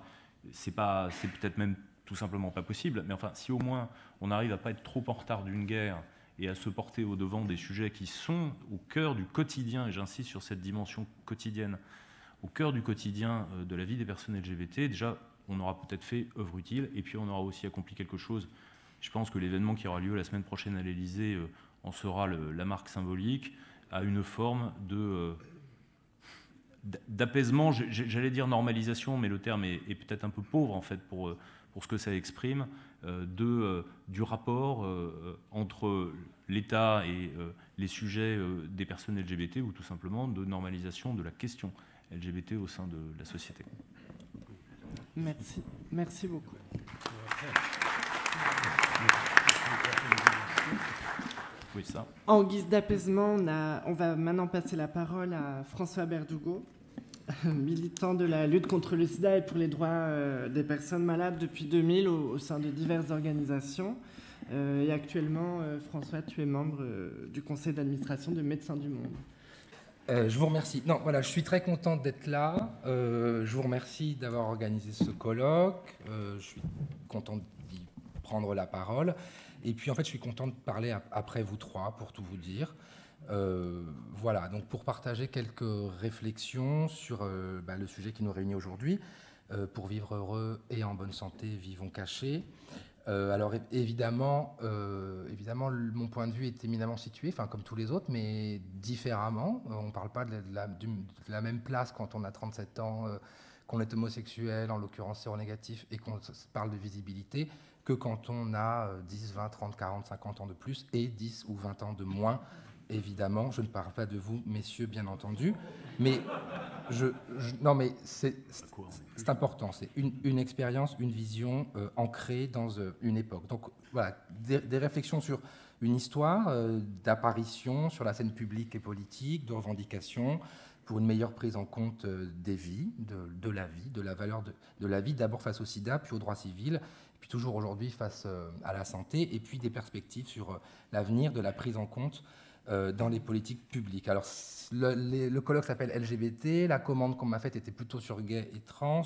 c'est peut-être même tout simplement pas possible, mais enfin, si au moins on arrive à pas être trop en retard d'une guerre, et à se porter au-devant des sujets qui sont au cœur du quotidien, et j'insiste sur cette dimension quotidienne, au cœur du quotidien de la vie des personnes LGBT, déjà, on aura peut-être fait œuvre utile, et puis on aura aussi accompli quelque chose. Je pense que l'événement qui aura lieu la semaine prochaine à l'Élysée en sera la marque symbolique, à une forme d'apaisement, j'allais dire normalisation, mais le terme est peut-être un peu pauvre en fait pour ce que ça exprime, du rapport entre l'État et les sujets des personnes LGBT, ou tout simplement de normalisation de la question LGBT au sein de la société. Merci beaucoup. Oui, ça. En guise d'apaisement, on va maintenant passer la parole à François Berdugo, militant de la lutte contre le sida et pour les droits des personnes malades depuis 2000 au sein de diverses organisations. Et actuellement, François, tu es membre du conseil d'administration de Médecins du Monde. Je vous remercie. Non, voilà, je suis très contente d'être là. Je vous remercie d'avoir organisé ce colloque. Je suis content d'y prendre la parole. Et puis, en fait, je suis content de parler après vous trois, pour tout vous dire. Voilà, donc pour partager quelques réflexions sur le sujet qui nous réunit aujourd'hui. Pour vivre heureux et en bonne santé, vivons cachés. Alors évidemment, mon point de vue est éminemment situé, enfin comme tous les autres, mais différemment. On ne parle pas de la même place quand on a 37 ans, qu'on est homosexuel, en l'occurrence séronégatif, et qu'on parle de visibilité, que quand on a 10, 20, 30, 40, 50 ans de plus et 10 ou 20 ans de moins. Évidemment, je ne parle pas de vous, messieurs, bien entendu, mais non, mais c'est important. C'est une expérience, une vision ancrée dans une époque. Donc voilà, des réflexions sur une histoire d'apparition sur la scène publique et politique, de revendication pour une meilleure prise en compte des vies, de la vie, de la valeur de la vie, d'abord face au sida, puis aux droits civils, puis toujours aujourd'hui face à la santé, et puis des perspectives sur l'avenir de la prise en compte dans les politiques publiques. Alors, le colloque s'appelle LGBT, la commande qu'on m'a faite était plutôt sur gay et trans.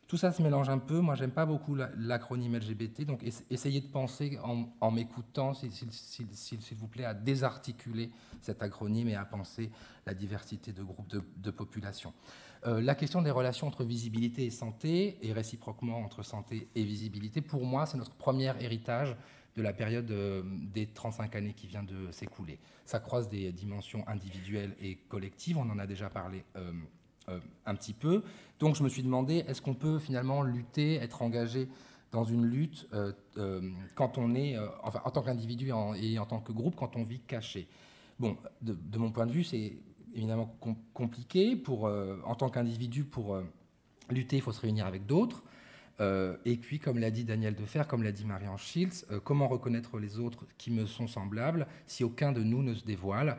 Tout ça se mélange un peu. Moi, j'aime pas beaucoup l'acronyme LGBT, donc essayez de penser en m'écoutant, s'il vous plaît, à désarticuler cet acronyme et à penser la diversité de groupes de population. La question des relations entre visibilité et santé, et réciproquement entre santé et visibilité, pour moi, c'est notre premier héritage de la période des 35 années qui vient de s'écouler. Ça croise des dimensions individuelles et collectives, on en a déjà parlé un petit peu. Donc je me suis demandé, est-ce qu'on peut finalement lutter, être engagé dans une lutte quand on est, enfin, en tant qu'individu et en tant que groupe, quand on vit caché? Bon, de mon point de vue, c'est évidemment compliqué. En tant qu'individu, pour lutter, il faut se réunir avec d'autres. Et puis, comme l'a dit Daniel Defer, comme l'a dit Marianne Schiltz, comment reconnaître les autres qui me sont semblables si aucun de nous ne se dévoile?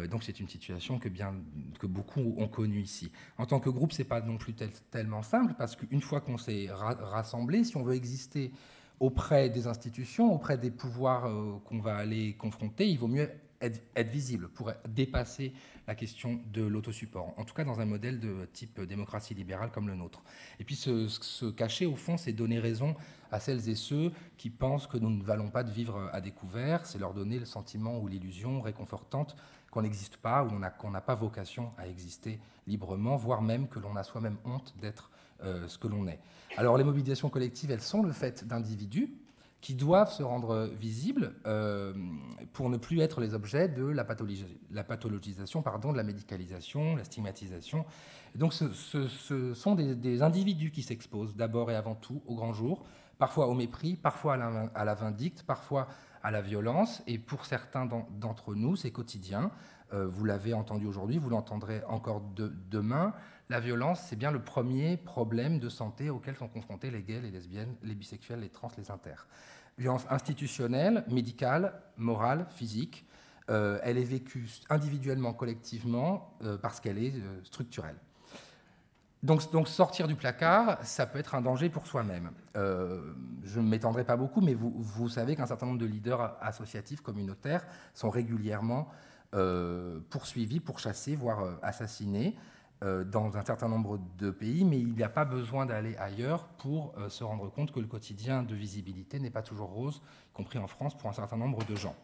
Donc c'est une situation que beaucoup ont connue ici. En tant que groupe, c'est pas non plus tellement simple, parce qu'une fois qu'on s'est rassemblé, si on veut exister auprès des institutions, auprès des pouvoirs qu'on va aller confronter, il vaut mieux être visible pour dépasser la question de l'autosupport, en tout cas dans un modèle de type démocratie libérale comme le nôtre. Et puis se cacher, au fond, c'est donner raison à celles et ceux qui pensent que nous ne valons pas de vivre à découvert, c'est leur donner le sentiment ou l'illusion réconfortante qu'on n'existe pas, ou qu'on n'a pas vocation à exister librement, voire même que l'on a soi-même honte d'être ce que l'on est. Alors les mobilisations collectives, elles sont le fait d'individus qui doivent se rendre visibles pour ne plus être les objets de la pathologisation, de la médicalisation, la stigmatisation. Et donc ce sont des individus qui s'exposent d'abord et avant tout au grand jour, parfois au mépris, parfois à la vindicte, parfois à la violence, et pour certains d'entre nous, c'est quotidien. Vous l'avez entendu aujourd'hui, vous l'entendrez encore demain. La violence, c'est bien le premier problème de santé auquel sont confrontés les gays, les lesbiennes, les bisexuels, les trans, les inters. Violence institutionnelle, médicale, morale, physique. Elle est vécue individuellement, collectivement, parce qu'elle est structurelle. Donc sortir du placard, ça peut être un danger pour soi-même. Je ne m'étendrai pas beaucoup, mais vous savez qu'un certain nombre de leaders associatifs, communautaires, sont régulièrement poursuivis, pourchassés, voire assassinés dans un certain nombre de pays, mais il n'y a pas besoin d'aller ailleurs pour se rendre compte que le quotidien de visibilité n'est pas toujours rose, y compris en France, pour un certain nombre de gens.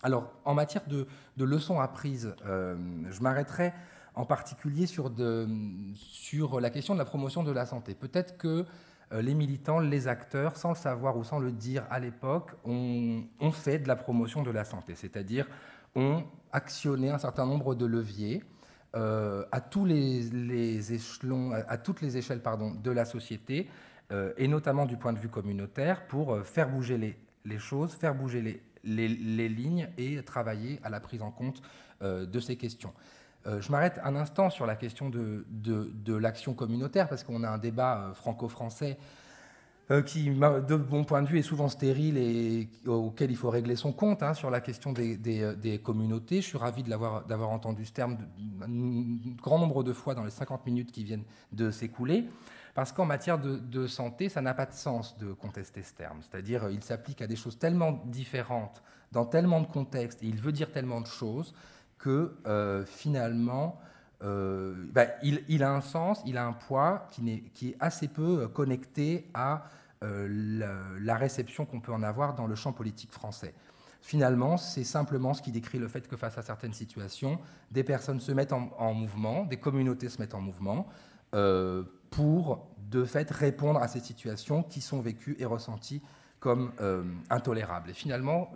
Alors, en matière de leçons apprises, je m'arrêterai en particulier sur la question de la promotion de la santé. Peut-être que les militants, les acteurs, sans le savoir ou sans le dire à l'époque, ont fait de la promotion de la santé, c'est-à-dire ont actionné un certain nombre de leviers à tous les échelons, à toutes les échelles de la société, et notamment du point de vue communautaire, pour faire bouger les choses, faire bouger les lignes et travailler à la prise en compte de ces questions. Je m'arrête un instant sur la question de l'action communautaire, parce qu'on a un débat franco-français qui, de mon point de vue, est souvent stérile et auquel il faut régler son compte, hein, sur la question des communautés. Je suis ravi d'avoir entendu ce terme un grand nombre de fois dans les 50 minutes qui viennent de s'écouler, parce qu'en matière de santé, ça n'a pas de sens de contester ce terme. C'est-à-dire il s'applique à des choses tellement différentes, dans tellement de contextes, et il veut dire tellement de choses, que finalement, il a un sens, il a un poids qui est assez peu connecté à la réception qu'on peut en avoir dans le champ politique français. Finalement, c'est simplement ce qui décrit le fait que face à certaines situations, des personnes se mettent en mouvement, des communautés se mettent en mouvement pour, de fait, répondre à ces situations qui sont vécues et ressenties comme intolérables. Et finalement,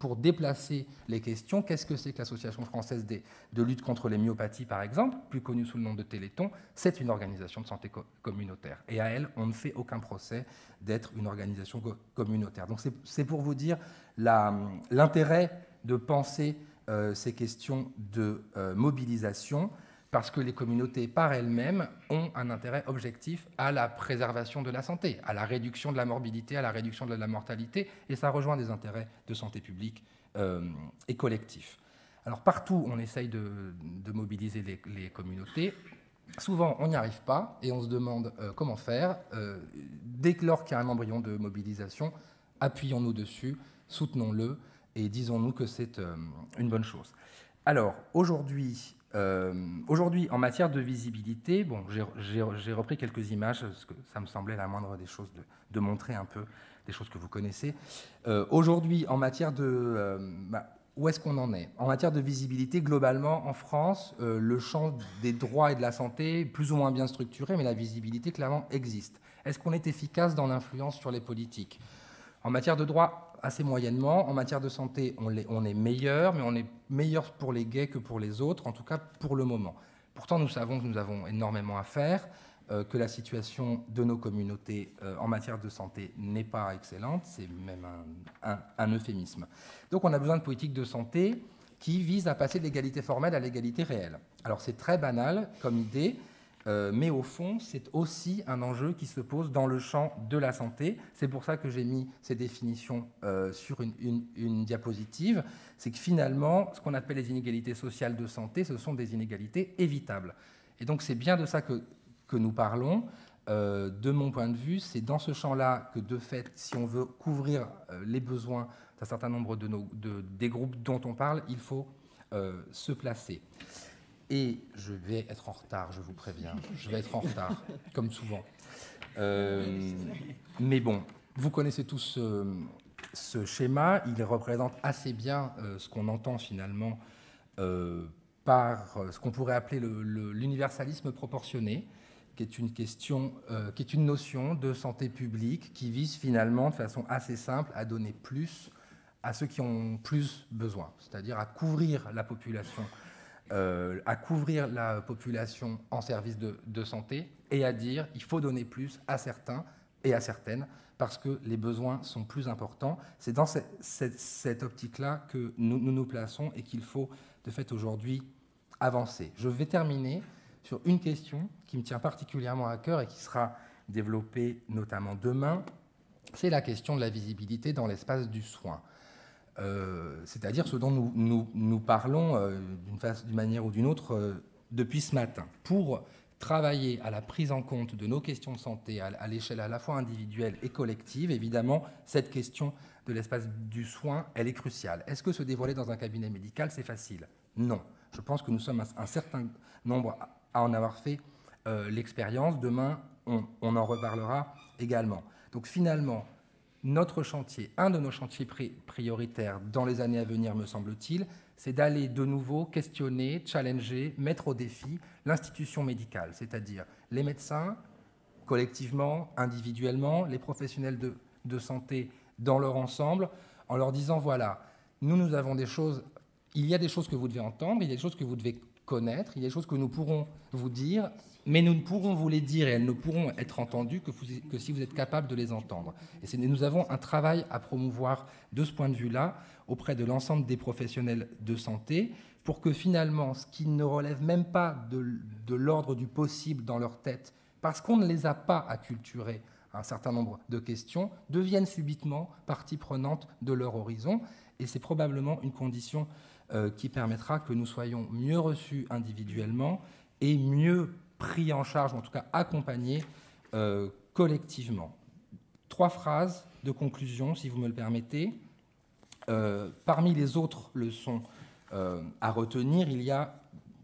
pour déplacer les questions, qu'est-ce que c'est que l'Association française de lutte contre les myopathies, par exemple, plus connue sous le nom de Téléthon? C'est une organisation de santé communautaire. Et à elle, on ne fait aucun procès d'être une organisation communautaire. Donc c'est pour vous dire l'intérêt de penser ces questions de mobilisation, parce que les communautés, par elles-mêmes, ont un intérêt objectif à la préservation de la santé, à la réduction de la morbidité, à la réduction de la mortalité, et ça rejoint des intérêts de santé publique et collectifs. Alors partout, on essaye de mobiliser les communautés. Souvent, on n'y arrive pas, et on se demande comment faire. Dès lors qu'il y a un embryon de mobilisation, appuyons-nous dessus, soutenons-le, et disons-nous que c'est une bonne chose. Alors, aujourd'hui, en matière de visibilité, bon, j'ai repris quelques images, parce que ça me semblait la moindre des choses de montrer un peu des choses que vous connaissez. Aujourd'hui, en matière où est-ce qu'on en est? En matière de visibilité, globalement, en France, le champ des droits et de la santé est plus ou moins bien structuré, mais la visibilité, clairement, existe. Est-ce qu'on est efficace dans l'influence sur les politiques? En matière de droits, assez moyennement. En matière de santé, on est meilleur, mais on est meilleur pour les gays que pour les autres, en tout cas pour le moment. Pourtant, nous savons que nous avons énormément à faire, que la situation de nos communautés en matière de santé n'est pas excellente, c'est même un euphémisme. Donc on a besoin de politiques de santé qui visent à passer de l'égalité formelle à l'égalité réelle. Alors c'est très banal comme idée, mais au fond, c'est aussi un enjeu qui se pose dans le champ de la santé. C'est pour ça que j'ai mis ces définitions sur une diapositive. C'est que finalement, ce qu'on appelle les inégalités sociales de santé, ce sont des inégalités évitables. Et donc, c'est bien de ça que nous parlons. De mon point de vue, c'est dans ce champ-là que, de fait, si on veut couvrir les besoins d'un certain nombre des groupes dont on parle, il faut se placer. Et je vais être en retard, je vous préviens. Je vais être en retard, comme souvent. Mais bon, vous connaissez tous ce schéma. Il représente assez bien ce qu'on entend finalement par ce qu'on pourrait appeler l'universalisme proportionné, qui est une question, qui est une notion de santé publique qui vise finalement de façon assez simple à donner plus à ceux qui ont plus besoin, c'est-à-dire à couvrir la population. En service de santé et à dire il faut donner plus à certains et à certaines parce que les besoins sont plus importants. C'est dans cette optique-là que nous plaçons et qu'il faut de fait aujourd'hui avancer. Je vais terminer sur une question qui me tient particulièrement à cœur et qui sera développée notamment demain. C'est la question de la visibilité dans l'espace du soin. C'est-à-dire ce dont nous parlons d'une manière ou d'une autre depuis ce matin. Pour travailler à la prise en compte de nos questions de santé à l'échelle à la fois individuelle et collective, évidemment, cette question de l'espace du soin, elle est cruciale. Est-ce que se dévoiler dans un cabinet médical, c'est facile? Non. Je pense que nous sommes un certain nombre à en avoir fait l'expérience. Demain, on en reparlera également. Donc finalement, notre chantier, un de nos chantiers prioritaires dans les années à venir, me semble-t-il, c'est d'aller de nouveau questionner, challenger, mettre au défi l'institution médicale, c'est-à-dire les médecins, collectivement, individuellement, les professionnels de santé dans leur ensemble, en leur disant, voilà, nous avons des choses, il y a des choses que vous devez entendre, il y a des choses que vous devez connaître, il y a des choses que nous pourrons vous dire, mais nous ne pourrons vous les dire et elles ne pourront être entendues que si vous êtes capable de les entendre. Et nous avons un travail à promouvoir de ce point de vue-là auprès de l'ensemble des professionnels de santé pour que finalement, ce qui ne relève même pas de l'ordre du possible dans leur tête, parce qu'on ne les a pas acculturés à un certain nombre de questions, deviennent subitement partie prenante de leur horizon. Et c'est probablement une condition qui permettra que nous soyons mieux reçus individuellement et mieux pris en charge, en tout cas accompagnés collectivement. 3 phrases de conclusion, si vous me le permettez. Parmi les autres leçons à retenir, il y a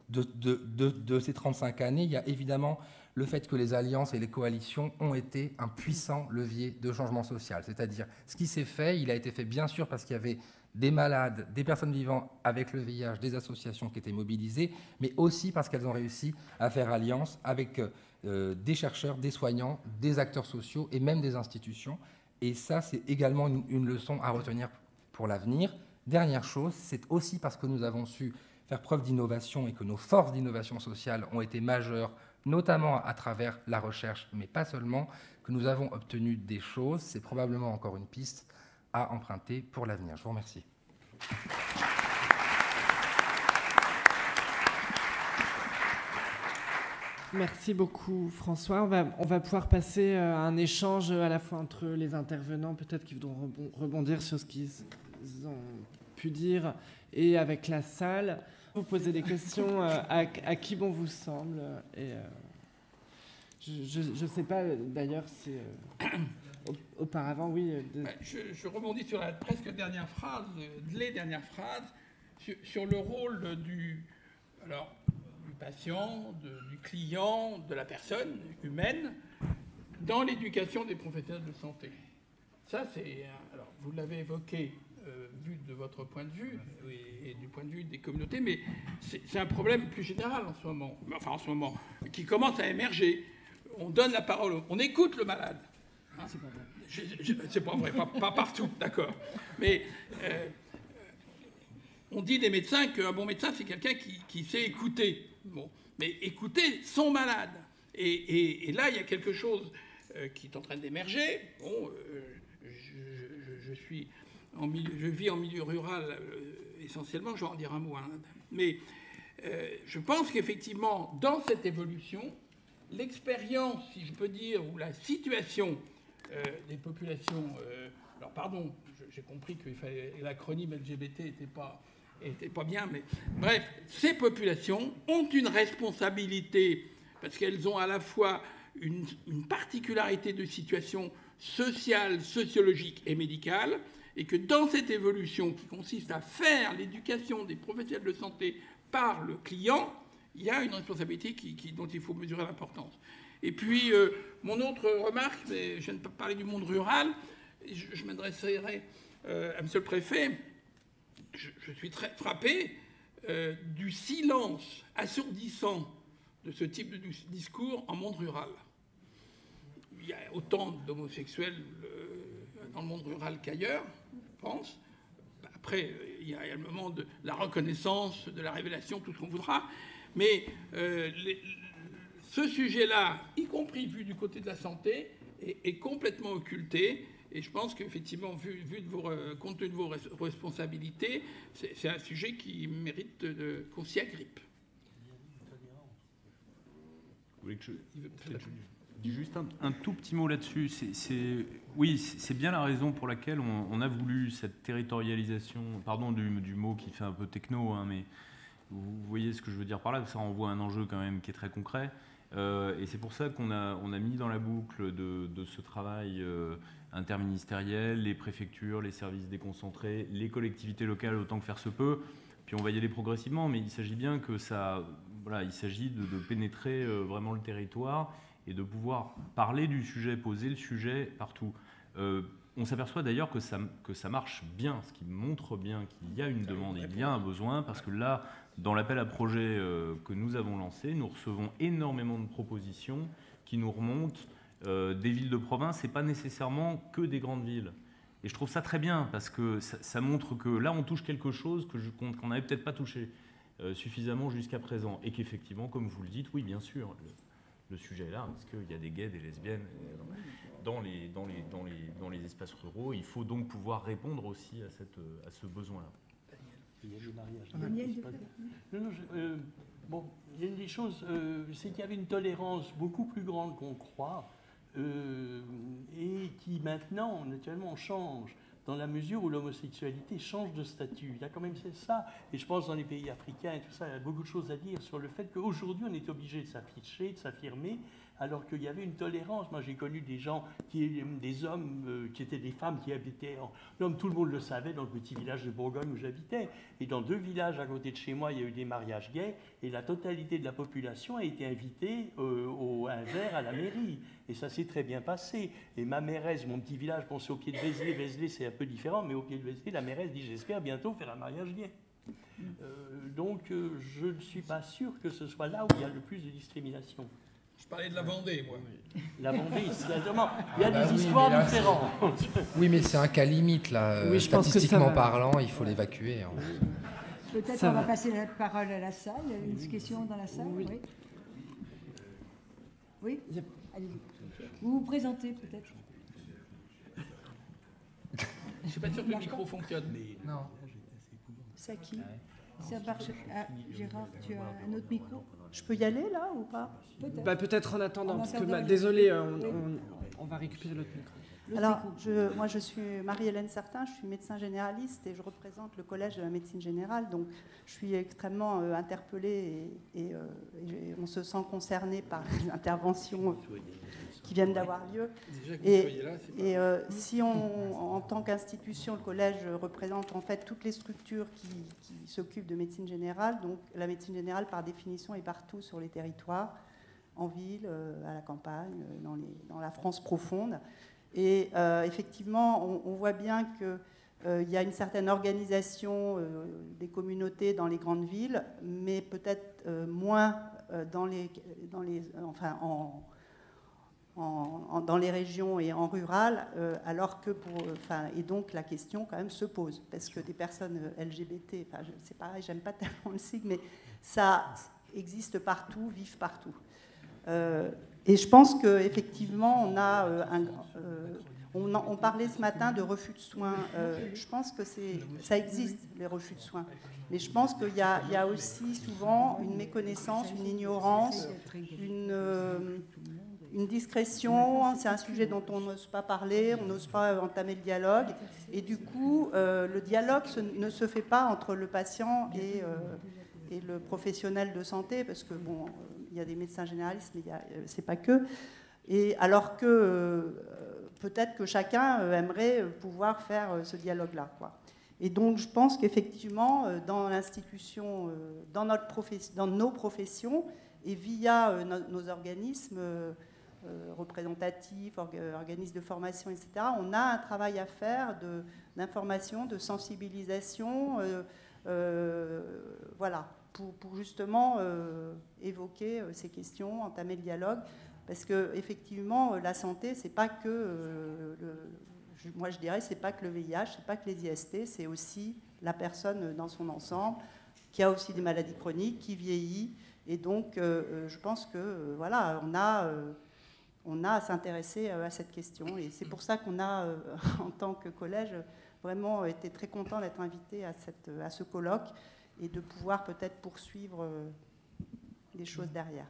de ces 35 années, il y a évidemment le fait que les alliances et les coalitions ont été un puissant levier de changement social. C'est-à-dire, ce qui s'est fait, il a été fait bien sûr parce qu'il y avait des malades, des personnes vivant avec le VIH, des associations qui étaient mobilisées, mais aussi parce qu'elles ont réussi à faire alliance avec des chercheurs, des soignants, des acteurs sociaux et même des institutions. Et ça, c'est également une leçon à retenir pour l'avenir. Dernière chose, c'est aussi parce que nous avons su faire preuve d'innovation et que nos forces d'innovation sociale ont été majeures, notamment à travers la recherche, mais pas seulement, que nous avons obtenu des choses. C'est probablement encore une piste à emprunter pour l'avenir. Je vous remercie. Merci beaucoup François. On va pouvoir passer à un échange à la fois entre les intervenants, peut-être qui voudront rebondir sur ce qu'ils ont pu dire, et avec la salle. Vous posez des questions à qui bon vous semble. Et, je ne sais pas d'ailleurs si auparavant, oui. Je rebondis sur la presque dernière phrase, les dernières phrases, sur le rôle du patient, du client, de la personne humaine dans l'éducation des professionnels de santé. Ça, alors, vous l'avez évoqué vu de votre point de vue et du point de vue des communautés, mais c'est un problème plus général en ce moment, qui commence à émerger. On donne la parole, on écoute le malade. Hein, c'est pas vrai. C'est pas vrai, pas partout, d'accord. Mais on dit des médecins qu'un bon médecin, c'est quelqu'un qui sait écouter. Bon, mais écouter son malade. Et là, il y a quelque chose qui est en train d'émerger. Bon, je vis en milieu rural essentiellement, je vais en dire un mot. Hein, mais je pense qu'effectivement, dans cette évolution, l'expérience, si je peux dire, ou la situation des populations... alors, pardon, j'ai compris que l'acronyme LGBT n'était pas bien, mais bref, ces populations ont une responsabilité parce qu'elles ont à la fois une particularité de situation sociale, sociologique et médicale, et que dans cette évolution qui consiste à faire l'éducation des professionnels de santé par le client, il y a une responsabilité dont il faut mesurer l'importance. Et puis, mon autre remarque, mais je ne peux pas parler du monde rural, je m'adresserai à monsieur le préfet. Je suis très frappé du silence assourdissant de ce type de discours en monde rural. Il y a autant d'homosexuels dans le monde rural qu'ailleurs, je pense. Après, il y a le moment de la reconnaissance, de la révélation, tout ce qu'on voudra. Mais ce sujet-là, y compris vu du côté de la santé, est complètement occulté. Et je pense qu'effectivement, compte tenu de vos responsabilités, c'est un sujet qui mérite qu'on s'y agrippe. Vous voulez que je dis juste un tout petit mot là-dessus. Oui, c'est bien la raison pour laquelle on a voulu cette territorialisation, pardon du mot qui fait un peu techno, hein, mais vous voyez ce que je veux dire par là, ça renvoie à un enjeu quand même qui est très concret. Et c'est pour ça qu'on a mis dans la boucle de ce travail interministériel les préfectures, les services déconcentrés, les collectivités locales autant que faire se peut. Puis on va y aller progressivement, mais il s'agit bien que il s'agit de pénétrer vraiment le territoire et de pouvoir parler du sujet, poser le sujet partout. on s'aperçoit d'ailleurs que ça marche bien, ce qui montre bien qu'il y a une demande, il y a un besoin, parce que là, dans l'appel à projet que nous avons lancé, nous recevons énormément de propositions qui nous remontent des villes de province et pas nécessairement que des grandes villes. Et je trouve ça très bien, parce que ça montre que là, on touche quelque chose qu'on n'avait peut-être pas touché suffisamment jusqu'à présent. Et qu'effectivement, comme vous le dites, oui, bien sûr, le sujet est là, parce qu'il y a des gays, des lesbiennes dans les espaces ruraux. Il faut donc pouvoir répondre aussi à ce besoin-là. Il y a le mariage. Daniel, bon, il y a une des choses, c'est qu'il y avait une tolérance beaucoup plus grande qu'on croit, et qui maintenant, naturellement, change, dans la mesure où l'homosexualité change de statut. Il y a quand même ça, et je pense dans les pays africains et tout ça, il y a beaucoup de choses à dire sur le fait qu'aujourd'hui, on est obligé de s'afficher, de s'affirmer, alors qu'il y avait une tolérance. Moi, j'ai connu des gens, des hommes qui étaient des femmes qui habitaient tout le monde le savait dans le petit village de Bourgogne où j'habitais. Et dans 2 villages à côté de chez moi, il y a eu des mariages gays, et la totalité de la population a été invitée au un verre à la mairie. Et ça s'est très bien passé. Et ma mairesse, mon petit village, bon, c'est au pied de Vézelay. Vézelay, c'est un peu différent, mais au pied de Vézelay, la mairesse dit « J'espère bientôt faire un mariage gay ». Donc, je ne suis pas sûr que ce soit là où il y a le plus de discrimination. Je parlais de la Vendée, moi. La Vendée, il y a des histoires différentes. Oui, mais c'est un cas limite, là. Oui, je pense que ça statistiquement va. parlant, il faut l'évacuer. Hein. Peut-être Ça on va va. passer la parole à la salle. Une question dans la salle, oui. Oui, allez-y. Vous vous présentez peut-être. Je ne suis pas sûr que le micro fonctionne, mais... Non. C'est à qui Ça marche. Ah, Gérard, tu as un autre micro? Je peux y aller là ou pas? Bah, peut-être en attendant, En parce que attendant, désolé, oui. on va récupérer l'autre micro. Alors, moi je suis Marie-Hélène Certain, je suis médecin généraliste et je représente le Collège de la médecine générale. Donc je suis extrêmement interpellée et on se sent concerné par les interventions qui viennent d'avoir lieu. Déjà que vous soyez là, c'est pas... Si en tant qu'institution, le collège représente en fait toutes les structures qui s'occupent de médecine générale, donc la médecine générale par définition est partout sur les territoires, en ville, à la campagne, dans la France profonde. Et effectivement, on voit bien qu'il y a une certaine organisation des communautés dans les grandes villes, mais peut-être moins dans les régions et en rural, alors que et donc la question quand même se pose, parce que des personnes LGBT, c'est pareil, j'aime pas tellement le sigle, mais ça existe partout, vivent partout. Et je pense qu'effectivement, on parlait ce matin de refus de soins. Je pense que ça existe, les refus de soins. Mais je pense qu'il y a aussi souvent une méconnaissance, une ignorance, une discrétion. C'est un sujet dont on n'ose pas parler, on n'ose pas entamer le dialogue. Et du coup, le dialogue ne se fait pas entre le patient et le professionnel de santé, parce que bon, il y a des médecins généralistes, mais c'est pas que. Et alors que peut-être que chacun aimerait pouvoir faire ce dialogue-là, quoi. Et donc, je pense qu'effectivement, dans l'institution, dans nos professions, et via nos organismes représentatifs, organismes de formation, etc., on a un travail à faire d'information, de sensibilisation, voilà, pour justement évoquer ces questions, entamer le dialogue, parce que effectivement, la santé, c'est pas que moi je dirais, c'est pas que le VIH, c'est pas que les IST, c'est aussi la personne dans son ensemble, qui a aussi des maladies chroniques, qui vieillit, et donc je pense que voilà, on a à s'intéresser à cette question, et c'est pour ça qu'on a, en tant que collège, vraiment été très content d'être invité à ce colloque et de pouvoir peut-être poursuivre des choses derrière.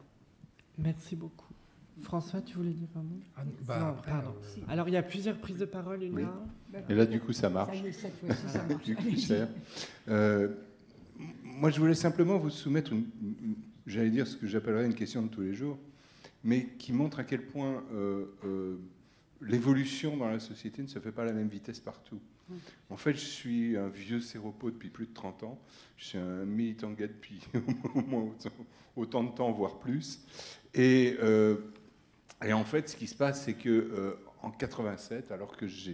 Merci beaucoup. François, tu voulais dire un mot? Non, après, pardon. Alors, il y a plusieurs prises de parole, une là. Et là, du coup, ça marche. Ça y est, cette fois-ci, ça marche. Du coup, moi, je voulais simplement vous soumettre, j'allais dire ce que j'appellerais une question de tous les jours, mais qui montre à quel point l'évolution dans la société ne se fait pas à la même vitesse partout. En fait, je suis un vieux séropos depuis plus de 30 ans. Je suis un militant gay depuis au moins autant de temps, voire plus. Et en fait, ce qui se passe, c'est que en 87, alors que je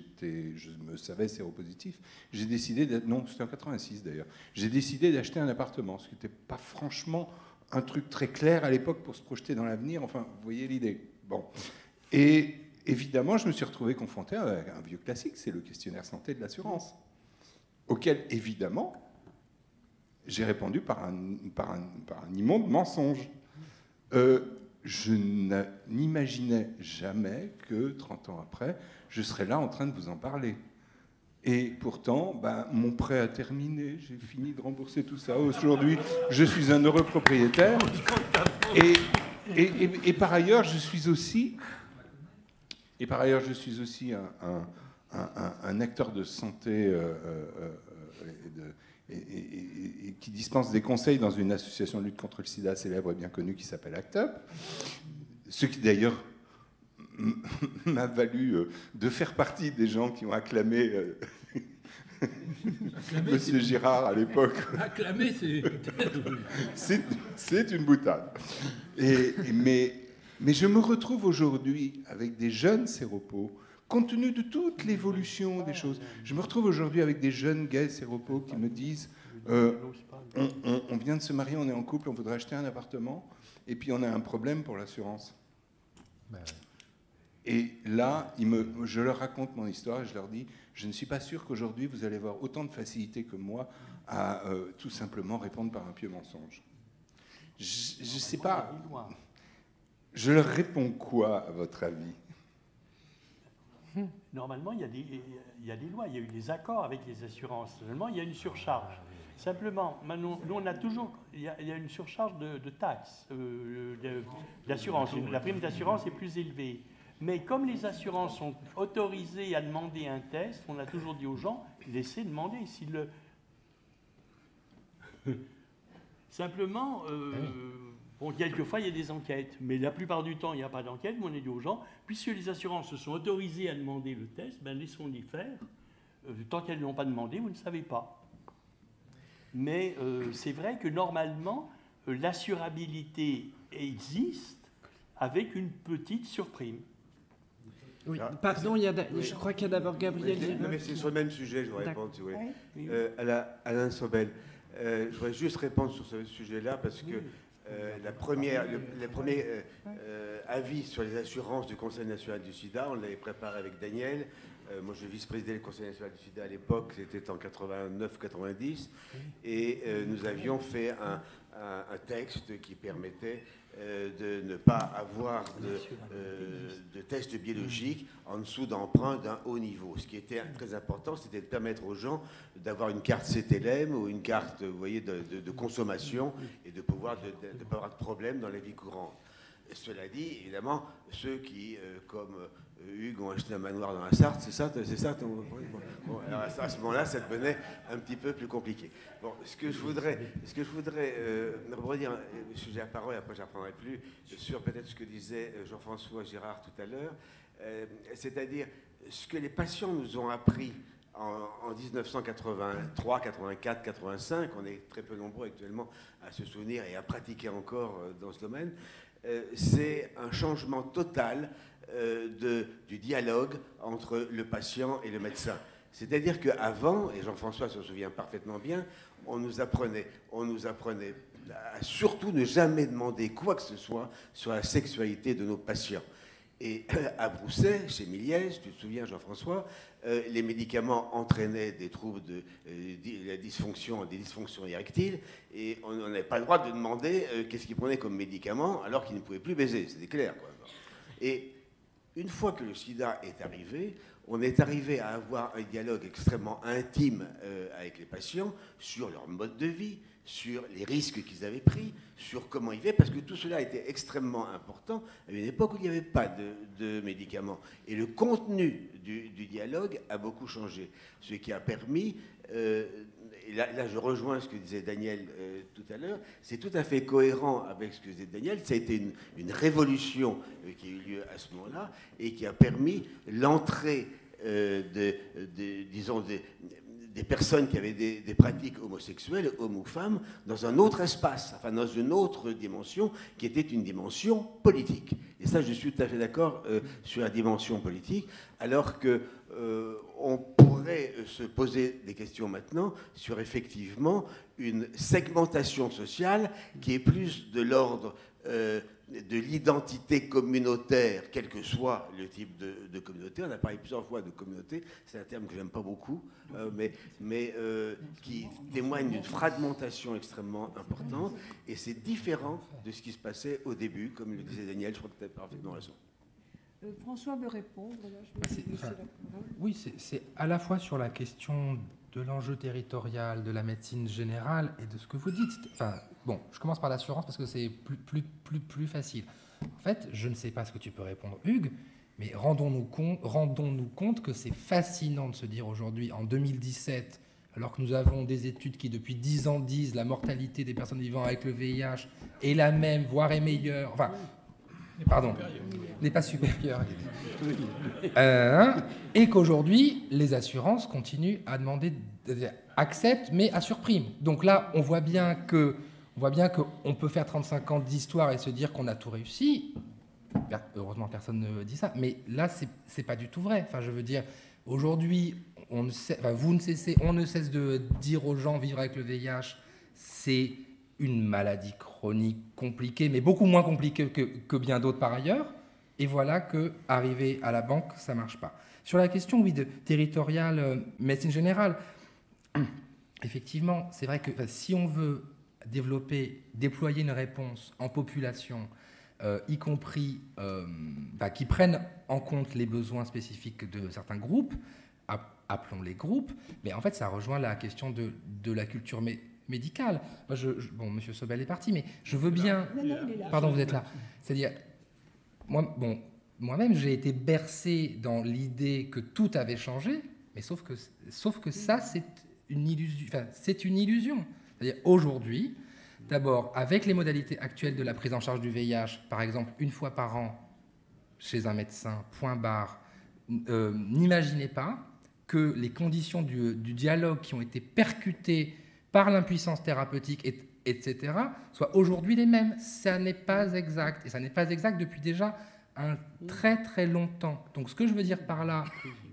me savais séropositif, j'ai décidé non, c'était en 86 d'ailleurs, j'ai décidé d'acheter un appartement, ce qui n'était pas franchement un truc très clair à l'époque pour se projeter dans l'avenir. Enfin, vous voyez l'idée. Bon. Et évidemment, je me suis retrouvé confronté à un vieux classique, c'est le questionnaire santé de l'assurance, auquel, évidemment, j'ai répondu par un immonde mensonge. Je n'imaginais jamais que 30 ans après, je serais là en train de vous en parler. Et pourtant, mon prêt a terminé, j'ai fini de rembourser tout ça. Aujourd'hui, je suis un heureux propriétaire. Et par ailleurs, je suis aussi un acteur de santé et qui dispense des conseils dans une association de lutte contre le sida célèbre et bien connue qui s'appelle ACT UP. Ce qui d'ailleurs m'a valu de faire partie des gens qui ont acclamé Monsieur Girard à l'époque. Acclamé, c'est une boutade. Mais je me retrouve aujourd'hui avec des jeunes séropos, compte tenu de toute l'évolution des choses. Je me retrouve aujourd'hui avec des jeunes gays séropos qui me disent on vient de se marier, on est en couple, on voudrait acheter un appartement, et puis on a un problème pour l'assurance. Et là, je leur raconte mon histoire et je leur dis, je ne suis pas sûr qu'aujourd'hui vous allez avoir autant de facilité que moi à tout simplement répondre par un pieux mensonge. Je ne sais pas. Je leur réponds quoi, à votre avis? Normalement, il y a des lois, il y a eu des accords avec les assurances. Seulement, il y a une surcharge. Simplement, nous, on a toujours... Il y a une surcharge de taxes, d'assurance. La prime d'assurance est plus élevée. Mais comme les assurances sont autorisées à demander un test, on a toujours dit aux gens, laissez demander. Simplement, bon, quelquefois, il y a des enquêtes, mais la plupart du temps, il n'y a pas d'enquête, mais on a dit aux gens, puisque les assurances se sont autorisées à demander le test, laissons-les faire. Tant qu'elles ne l'ont pas demandé, vous ne savez pas. Mais c'est vrai que normalement, l'assurabilité existe avec une petite surprime. Oui, pardon, je crois qu'il y a d'abord Gabriel. Mais c'est sur le même sujet, je voudrais répondre, si vous voulez. Alain Sobel, je voudrais juste répondre sur ce sujet-là, parce que le premier avis sur les assurances du Conseil national du sida, on l'avait préparé avec Daniel. Moi, je vice-présidais le Conseil national du sida à l'époque, c'était en 89-90, et nous avions fait un texte qui permettait de ne pas avoir de tests biologiques en dessous d'emprunt d'un haut niveau. Ce qui était très important, c'était de permettre aux gens d'avoir une carte CTLM ou une carte, vous voyez, de consommation et de pouvoir de pas avoir de problème dans la vie courante. Cela dit, évidemment, ceux qui, comme Hugues, ont acheté un manoir dans la Sarthe, c'est ça bon, alors à ce moment-là, ça devenait un petit peu plus compliqué. Bon, ce que je voudrais redire, j'ai la parole, après je n'apprendrai plus, sur peut-être ce que disait Jean-François Girard tout à l'heure, c'est-à-dire ce que les patients nous ont appris en 1983, 84, 85, on est très peu nombreux actuellement à se souvenir et à pratiquer encore dans ce domaine, c'est un changement total du dialogue entre le patient et le médecin. C'est-à-dire qu'avant, et Jean-François se souvient parfaitement bien, on nous apprenait à surtout ne jamais demander quoi que ce soit sur la sexualité de nos patients. Et à Brousset, chez Méliès, tu te souviens Jean-François, les médicaments entraînaient des troubles des dysfonctions érectiles, et on n'avait pas le droit de demander qu'est-ce qu'ils prenaient comme médicament alors qu'ils ne pouvaient plus baiser, c'était clair, quoi. Et une fois que le sida est arrivé, on est arrivé à avoir un dialogue extrêmement intime avec les patients sur leur mode de vie, sur les risques qu'ils avaient pris, sur comment ils vivaient, parce que tout cela était extrêmement important à une époque où il n'y avait pas de médicaments. Et le contenu du dialogue a beaucoup changé, ce qui a permis, et là je rejoins ce que disait Daniel tout à l'heure, c'est tout à fait cohérent avec ce que disait Daniel, ça a été une révolution qui a eu lieu à ce moment-là, et qui a permis l'entrée des personnes qui avaient des pratiques homosexuelles, hommes ou femmes, dans un autre espace, enfin dans une autre dimension, qui était une dimension politique. Et ça, je suis tout à fait d'accord sur la dimension politique, alors que on pourrait se poser des questions maintenant sur effectivement une segmentation sociale qui est plus de l'ordre de l'identité communautaire, quel que soit le type de communauté. On a parlé plusieurs fois de communauté, c'est un terme que j'aime pas beaucoup, mais qui témoigne d'une fragmentation extrêmement importante, et c'est différent de ce qui se passait au début, comme le disait Daniel, je crois que tu as parfaitement raison. François veut répondre. Là, je vais laisser la parole. Oui, c'est à la fois sur la question de l'enjeu territorial, de la médecine générale et de ce que vous dites. Enfin, bon, je commence par l'assurance parce que c'est plus facile. En fait, je ne sais pas ce que tu peux répondre, Hugues, mais rendons-nous compte que c'est fascinant de se dire aujourd'hui, en 2017, alors que nous avons des études qui, depuis 10 ans, disent la mortalité des personnes vivant avec le VIH est la même, voire est meilleure. Enfin, pardon, n'est pas supérieure. Et qu'aujourd'hui, les assurances continuent à demander, acceptent, mais à surprime. Donc là, on voit bien qu'on peut faire 35 ans d'histoire et se dire qu'on a tout réussi. Heureusement, personne ne dit ça. Mais là, c'est pas du tout vrai. Enfin, je veux dire, aujourd'hui, on ne cesse de dire aux gens vivre avec le VIH, c'est une maladie chronique compliquée, mais beaucoup moins compliquée que bien d'autres par ailleurs. Et voilà qu'arriver à la banque, ça ne marche pas. Sur la question, oui, de territoriale, médecine générale, effectivement, c'est vrai que si on veut déployer une réponse en population, y compris qui prenne en compte les besoins spécifiques de certains groupes, appelons-les groupes, mais en fait, ça rejoint la question de la culture médicale. Moi, bon, M. Sobel est parti, mais je veux bien... Pardon, vous êtes là. C'est-à-dire... Moi-même, j'ai été bercé dans l'idée que tout avait changé, mais sauf que ça, c'est une illusion. Enfin, c'est une illusion. C'est-à-dire, aujourd'hui, d'abord, avec les modalités actuelles de la prise en charge du VIH, par exemple, une fois par an, chez un médecin, point barre, n'imaginez pas que les conditions du dialogue qui ont été percutées par l'impuissance thérapeutique, etc., soient aujourd'hui les mêmes. Ça n'est pas exact. Et ça n'est pas exact depuis déjà un très très long temps. Donc ce que je veux dire par là,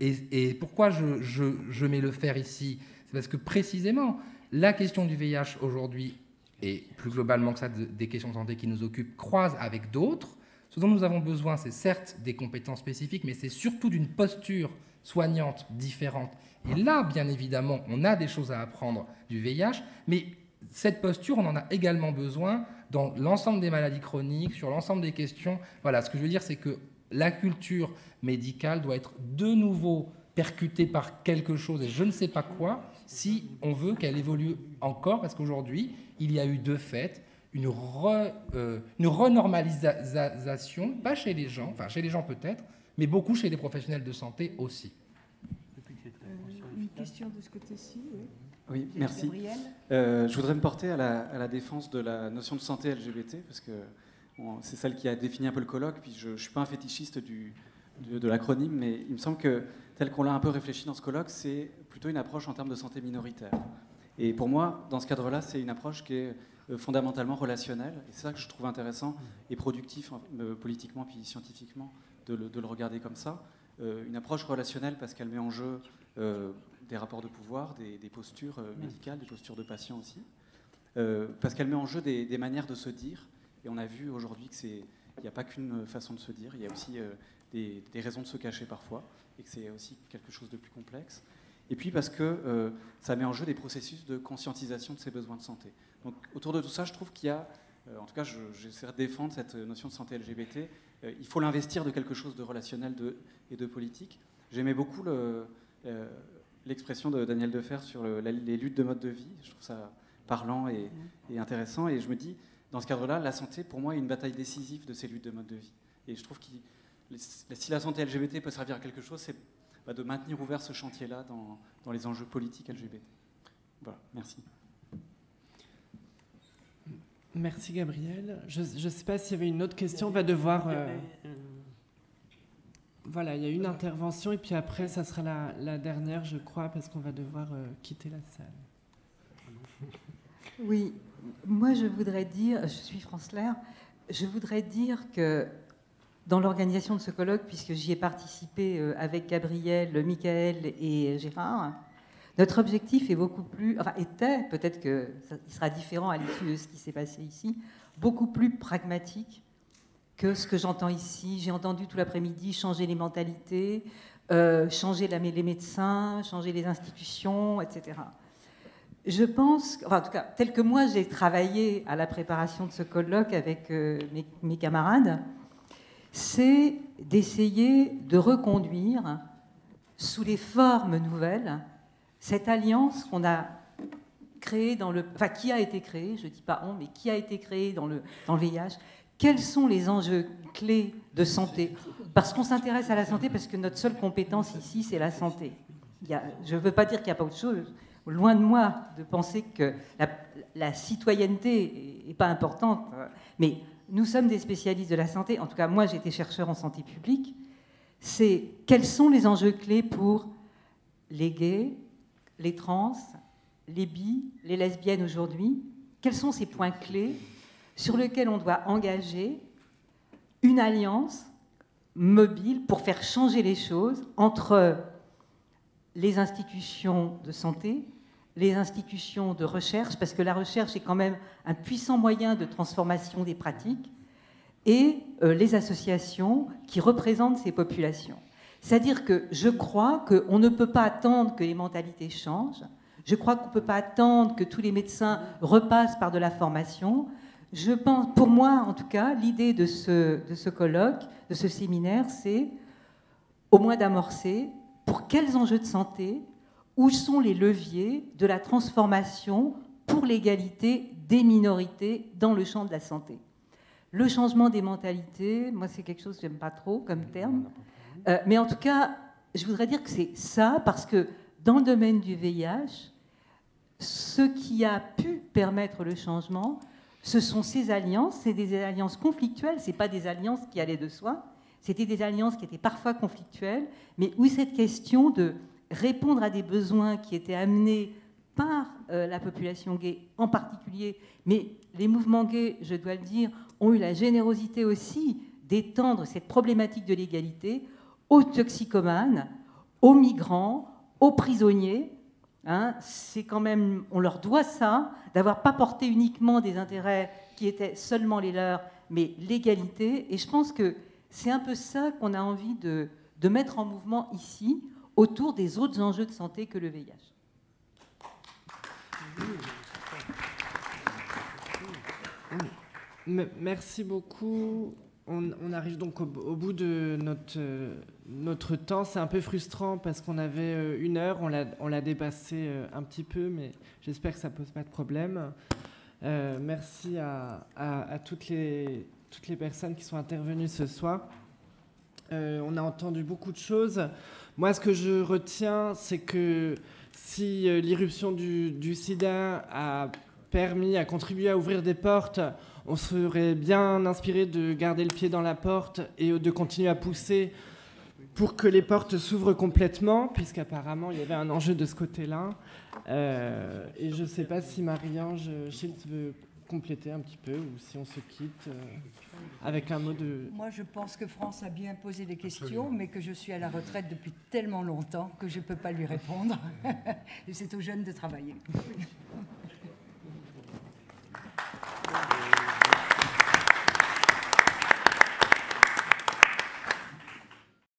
et pourquoi je mets le fer ici, c'est parce que précisément, la question du VIH aujourd'hui, et plus globalement que ça, des questions de santé qui nous occupent, croise avec d'autres. Ce dont nous avons besoin, c'est certes des compétences spécifiques, mais c'est surtout d'une posture soignante différente. Et là, bien évidemment, on a des choses à apprendre du VIH, mais cette posture, on en a également besoin dans l'ensemble des maladies chroniques, sur l'ensemble des questions. Voilà, ce que je veux dire, c'est que la culture médicale doit être de nouveau percutée par quelque chose, et je ne sais pas quoi, si on veut qu'elle évolue encore, parce qu'aujourd'hui, il y a eu de fait une renormalisation, pas chez les gens, enfin chez les gens peut-être, mais beaucoup chez les professionnels de santé aussi. Une question de ce côté-ci, oui. Oui, merci. Je voudrais me porter à la défense de la notion de santé LGBT, parce que c'est celle qui a défini un peu le colloque, puis je ne suis pas un fétichiste de l'acronyme, mais il me semble que, tel qu'on l'a un peu réfléchi dans ce colloque, c'est plutôt une approche en termes de santé minoritaire. Et pour moi, dans ce cadre-là, c'est une approche qui est fondamentalement relationnelle, et c'est ça que je trouve intéressant et productif politiquement puis scientifiquement de le regarder comme ça. Une approche relationnelle parce qu'elle met en jeu des rapports de pouvoir, des postures médicales, des postures de patients aussi, parce qu'elle met en jeu des manières de se dire, et on a vu aujourd'hui qu'il n'y a pas qu'une façon de se dire, il y a aussi des raisons de se cacher parfois, et que c'est aussi quelque chose de plus complexe. Et puis parce que ça met en jeu des processus de conscientisation de ses besoins de santé. Donc autour de tout ça, je trouve qu'il y a, en tout cas j'essaie de défendre cette notion de santé LGBT, il faut l'investir de quelque chose de relationnel et de politique. J'aimais beaucoup l'expression de Daniel Defer sur les luttes de mode de vie, je trouve ça parlant et intéressant, et je me dis, dans ce cadre-là, la santé, pour moi, est une bataille décisive de ces luttes de mode de vie. Et je trouve que si la santé LGBT peut servir à quelque chose, c'est de maintenir ouvert ce chantier-là dans les enjeux politiques LGBT. Voilà, merci. Merci Gabriel. Je ne sais pas s'il y avait une autre question. On va devoir Voilà, il y a une intervention et puis après, ça sera la dernière, je crois, parce qu'on va devoir quitter la salle. Oui, moi je voudrais dire, je suis Franceler, je voudrais dire que dans l'organisation de ce colloque, puisque j'y ai participé avec Gabriel, Michael et Gérard, notre objectif est beaucoup plus, enfin était, peut-être qu'il sera différent à l'issue de ce qui s'est passé ici, beaucoup plus pragmatique que ce que j'entends ici. J'ai entendu tout l'après-midi changer les mentalités, changer les médecins, changer les institutions, etc. Je pense, enfin, en tout cas, tel que moi j'ai travaillé à la préparation de ce colloque avec mes camarades, c'est d'essayer de reconduire sous les formes nouvelles cette alliance qu'on a créée qui a été créée, je ne dis pas on, mais qui a été créée dans le VIH. Quels sont les enjeux clés de santé? Parce qu'on s'intéresse à la santé parce que notre seule compétence ici, c'est la santé. Je ne veux pas dire qu'il n'y a pas autre chose. Loin de moi de penser que la citoyenneté n'est pas importante, mais nous sommes des spécialistes de la santé. En tout cas, moi, j'étais chercheur en santé publique. C'est quels sont les enjeux clés pour les gays, les trans, les bi, les lesbiennes aujourd'hui? Quels sont ces points clés sur lesquels on doit engager une alliance mobile pour faire changer les choses entre les institutions de santé, les institutions de recherche, parce que la recherche est quand même un puissant moyen de transformation des pratiques, et les associations qui représentent ces populations. C'est-à-dire que je crois qu'on ne peut pas attendre que les mentalités changent, je crois qu'on ne peut pas attendre que tous les médecins repassent par de la formation. Je pense, pour moi en tout cas, l'idée de ce colloque, de ce séminaire, c'est au moins d'amorcer pour quels enjeux de santé, où sont les leviers de la transformation pour l'égalité des minorités dans le champ de la santé. Le changement des mentalités, moi c'est quelque chose que j'aime pas trop comme terme, mais en tout cas, je voudrais dire que c'est ça, parce que dans le domaine du VIH, ce qui a pu permettre le changement, ce sont ces alliances, c'est des alliances conflictuelles, c'est pas des alliances qui allaient de soi, c'était des alliances qui étaient parfois conflictuelles, mais où cette question de répondre à des besoins qui étaient amenés par la population gay en particulier, mais les mouvements gays, je dois le dire, ont eu la générosité aussi d'étendre cette problématique de l'égalité aux toxicomanes, aux migrants, aux prisonniers. Hein, c'est quand même, on leur doit ça, d'avoir pas porté uniquement des intérêts qui étaient seulement les leurs, mais l'égalité. Et je pense que c'est un peu ça qu'on a envie de mettre en mouvement ici, autour des autres enjeux de santé que le VIH. Merci beaucoup. On arrive donc au bout de notre temps. C'est un peu frustrant parce qu'on avait 1 heure, on l'a dépassé un petit peu, mais j'espère que ça ne pose pas de problème. Merci à toutes les personnes qui sont intervenues ce soir. On a entendu beaucoup de choses. Moi, ce que je retiens, c'est que si l'irruption du sida a contribué à ouvrir des portes, on serait bien inspiré de garder le pied dans la porte et de continuer à pousser pour que les portes s'ouvrent complètement, puisqu'apparemment, il y avait un enjeu de ce côté-là. Et je ne sais pas si Marie-Ange Schiltz veut compléter un petit peu, ou si on se quitte avec un mot de... Moi, je pense que France a bien posé des questions, mais que je suis à la retraite depuis tellement longtemps que je ne peux pas lui répondre. Et c'est aux jeunes de travailler.